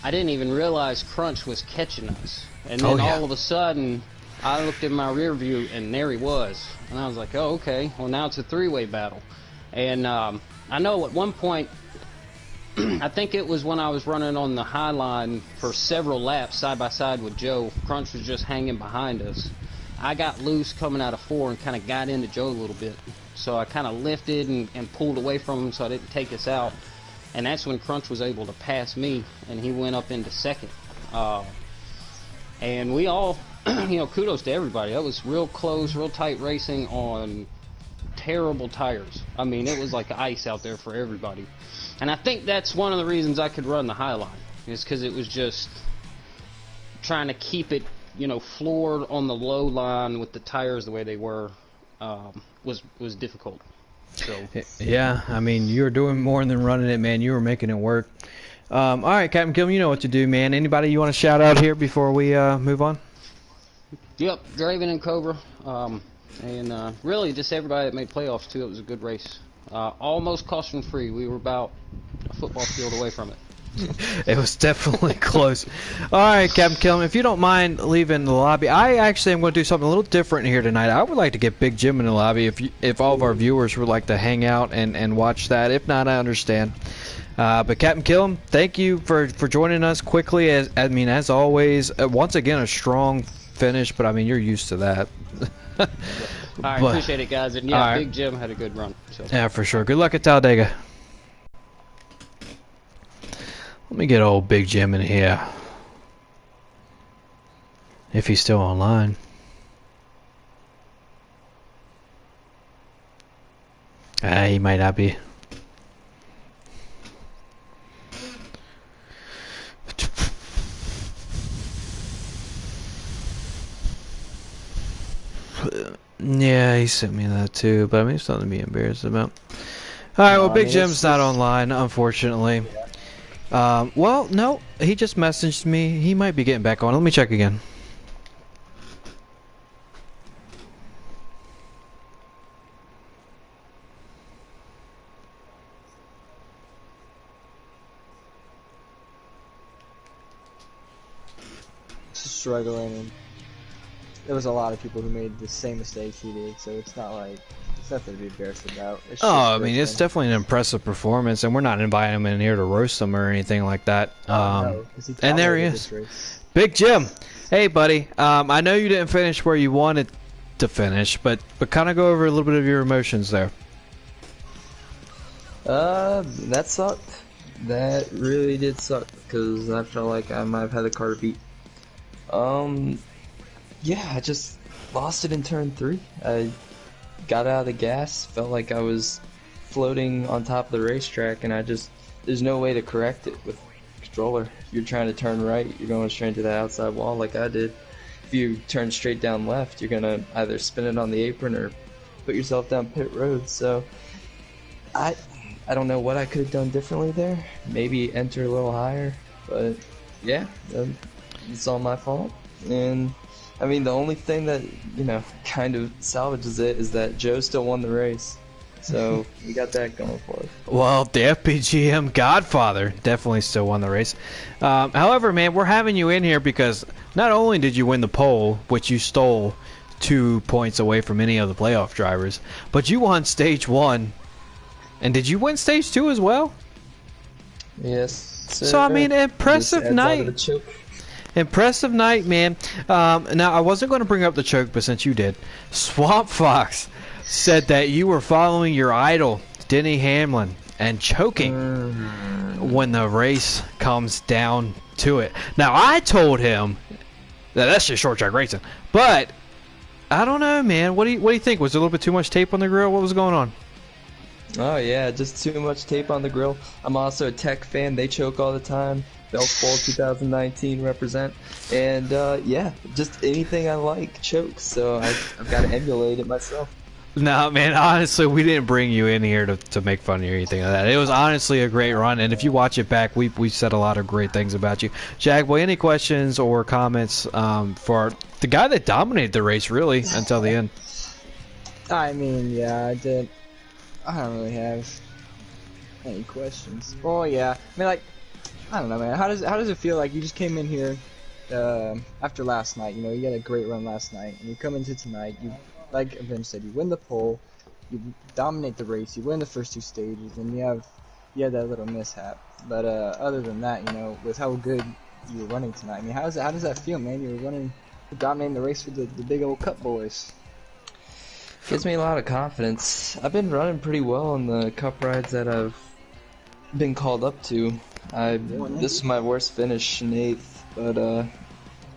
didn't even realize Crunch was catching us. And then all of a sudden, I looked in my rear view, and there he was. And I was like, oh, okay, well, now it's a three-way battle. And I know at one point, I think it was when I was running on the high line for several laps side by side with Joe. Crunch was just hanging behind us. I got loose coming out of 4 and kind of got into Joe a little bit. So I kind of lifted and pulled away from him so I didn't take us out. And that's when Crunch was able to pass me, and he went up into second. And we all, you know, kudos to everybody. That was real close, real tight racing on terrible tires. I mean, it was like ice out there for everybody. And I think that's one of the reasons I could run the high line, is because it was just trying to keep it, you know, floored on the low line with the tires the way they were, was difficult. So yeah, I mean, you were doing more than running it, man. You were making it work. All right, Captain Kilman, you know what to do, man. Anybody you want to shout out here before we move on? Yep, Draven and Cobra, and really just everybody that made playoffs too. It was a good race. Almost caution-free. We were about a football field away from it. It was definitely close. All right, Captain Kilman, if you don't mind leaving the lobby, I actually am going to do something a little different here tonight. I would like to get Big Jim in the lobby if all of our viewers would like to hang out and watch that. If not, I understand. But Captain Kilman, thank you for joining us quickly. As always, once again, a strong finish, but I mean, you're used to that. Alright, appreciate it, guys. And yeah, Big Jim had a good run. So. Yeah, for sure. Good luck at Talladega. Let me get old Big Jim in here. If he's still online. He might not be. Yeah, he sent me that too, but I mean, it's nothing to be embarrassed about. Alright, well, Big Jim's not online, unfortunately. Well, no, he just messaged me. He might be getting back on. Let me check again. Just struggling, and there was a lot of people who made the same mistakes he did, so it's nothing to be embarrassed about. It's I mean, it's definitely an impressive performance, and we're not inviting him in here to roast him or anything like that. No, and there he is. Big Jim. Hey, buddy. I know you didn't finish where you wanted to finish, but kind of go over a little bit of your emotions there. That sucked. That really did suck, because I felt like I might have had the car to beat. Yeah, I just lost it in turn 3. I got out of the gas, felt like I was floating on top of the racetrack, and there's no way to correct it with the controller. If you're trying to turn right, you're going straight to the outside wall like I did. If you turn straight down left, you're gonna either spin it on the apron or put yourself down pit road. So I don't know what I could have done differently there. Maybe enter a little higher, but yeah, it's all my fault. And I mean, the only thing that, kind of salvages it is that Joe still won the race. So we got that going for us. Well, the FPGM Godfather definitely still won the race. However, man, we're having you in here because not only did you win the pole, which you stole 2 points away from any of the playoff drivers, but you won stage 1. And did you win stage 2 as well? Yes, sir. So, I mean, impressive night. Impressive night, man. Now, I wasn't going to bring up the choke, but since you did, Swamp Fox said that you were following your idol, Denny Hamlin and choking when the race comes down to it. Now, I told him that that's just short track racing, but I don't know, man. What do you think? Was there a little bit too much tape on the grill? What was going on? Oh yeah, just too much tape on the grill. I'm also a Tech fan. They choke all the time. Belk Bowl 2019 represent. And yeah, just anything I like chokes. So I've got to emulate it myself. No, man, honestly, we didn't bring you in here to make fun of you or anything like that. It was honestly a great run, and if you watch it back, we said a lot of great things about you. Jack, boy, any questions or comments for the guy that dominated the race, really, until the end? I mean, yeah, I did. I don't really have any questions. Well, yeah, I mean, like, I don't know, man. How does it feel like you just came in here after last night? You know, you had a great run last night, and you come into tonight. You, like Avenge said, you win the pole, you dominate the race, you win the first two stages, and you had that little mishap. But other than that, you know, with how good you were running tonight, I mean, how does that feel, man? You were dominating the race with the big old Cup boys. Gives me a lot of confidence. I've been running pretty well in the Cup rides that I've been called up to. This is my worst finish in 8th, but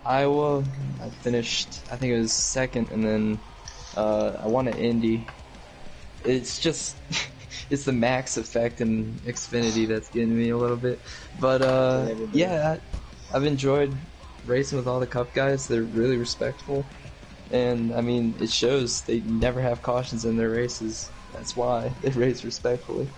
Iowa, I finished, I think it was 2nd, and then I won at Indy. It's just, it's the max effect in Xfinity that's getting me a little bit. But yeah, I've enjoyed racing with all the Cup guys. They're really respectful. And, I mean, it shows they never have cautions in their races. That's why they race respectfully.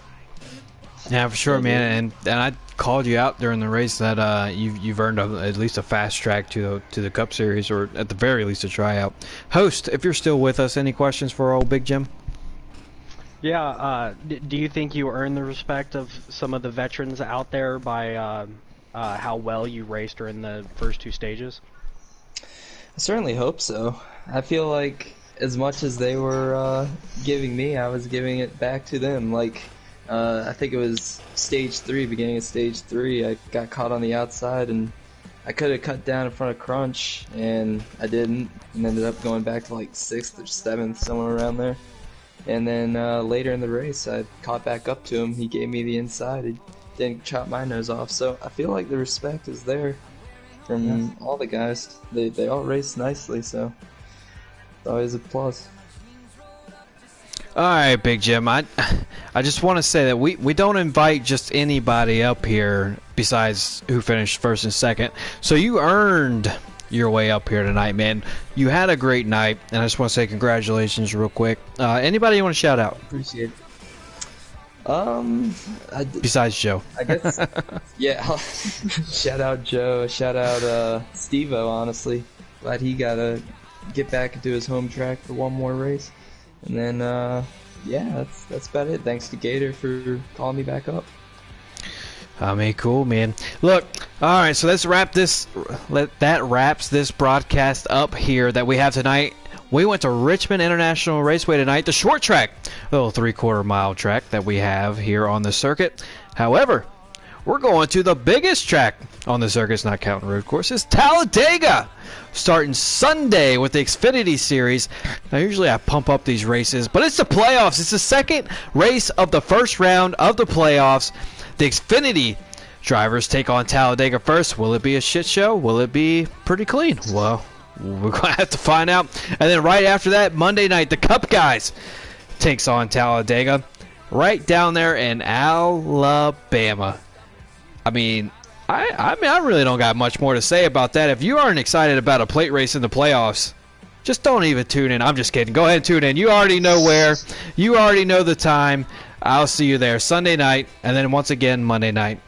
Yeah, for sure, man. And I called you out during the race that you've earned at least a fast track to the Cup Series, or at the very least a tryout. Host, if you're still with us, any questions for old Big Jim? Yeah, do you think you earned the respect of some of the veterans out there by how well you raced during the first 2 stages? I certainly hope so. I feel like as much as they were giving me, I was giving it back to them. Like, I think it was stage 3, beginning of stage 3, I got caught on the outside, and I could have cut down in front of Crunch, and I didn't, and ended up going back to like 6th or 7th, somewhere around there. And then later in the race, I caught back up to him. He gave me the inside. He didn't chop my nose off. So I feel like the respect is there from all the guys. They all race nicely, so it's always a plus. All right, Big Jim. I just want to say that we don't invite just anybody up here besides who finished first and second. So you earned your way up here tonight, man. You had a great night, and I just want to say congratulations real quick. Anybody you want to shout out? Appreciate it. Besides Joe. I guess, yeah. Shout out Joe. Shout out Steve-O, honestly. Glad he got to get back into his home track for one more race. And then, yeah, that's about it. Thanks to Gator for calling me back up. I mean, cool, man. Look, all right, so let's wrap this. That wraps this broadcast up here that we have tonight. We went to Richmond International Raceway tonight, the short track, little 3/4 mile track that we have here on the circuit. However, we're going to the biggest track on the circuit, not counting road courses, Talladega, starting Sunday with the Xfinity Series. Now, usually I pump up these races, but it's the playoffs. It's the second race of the first round of the playoffs. The Xfinity drivers take on Talladega first. Will it be a shit show? Will it be pretty clean? Well, we're going to have to find out. And then right after that, Monday night, the Cup guys takes on Talladega right down there in Alabama. I mean, I really don't got much more to say about that. If you aren't excited about a plate race in the playoffs, just don't even tune in. I'm just kidding. Go ahead and tune in. You already know where. You already know the time. I'll see you there Sunday night, and then once again Monday night.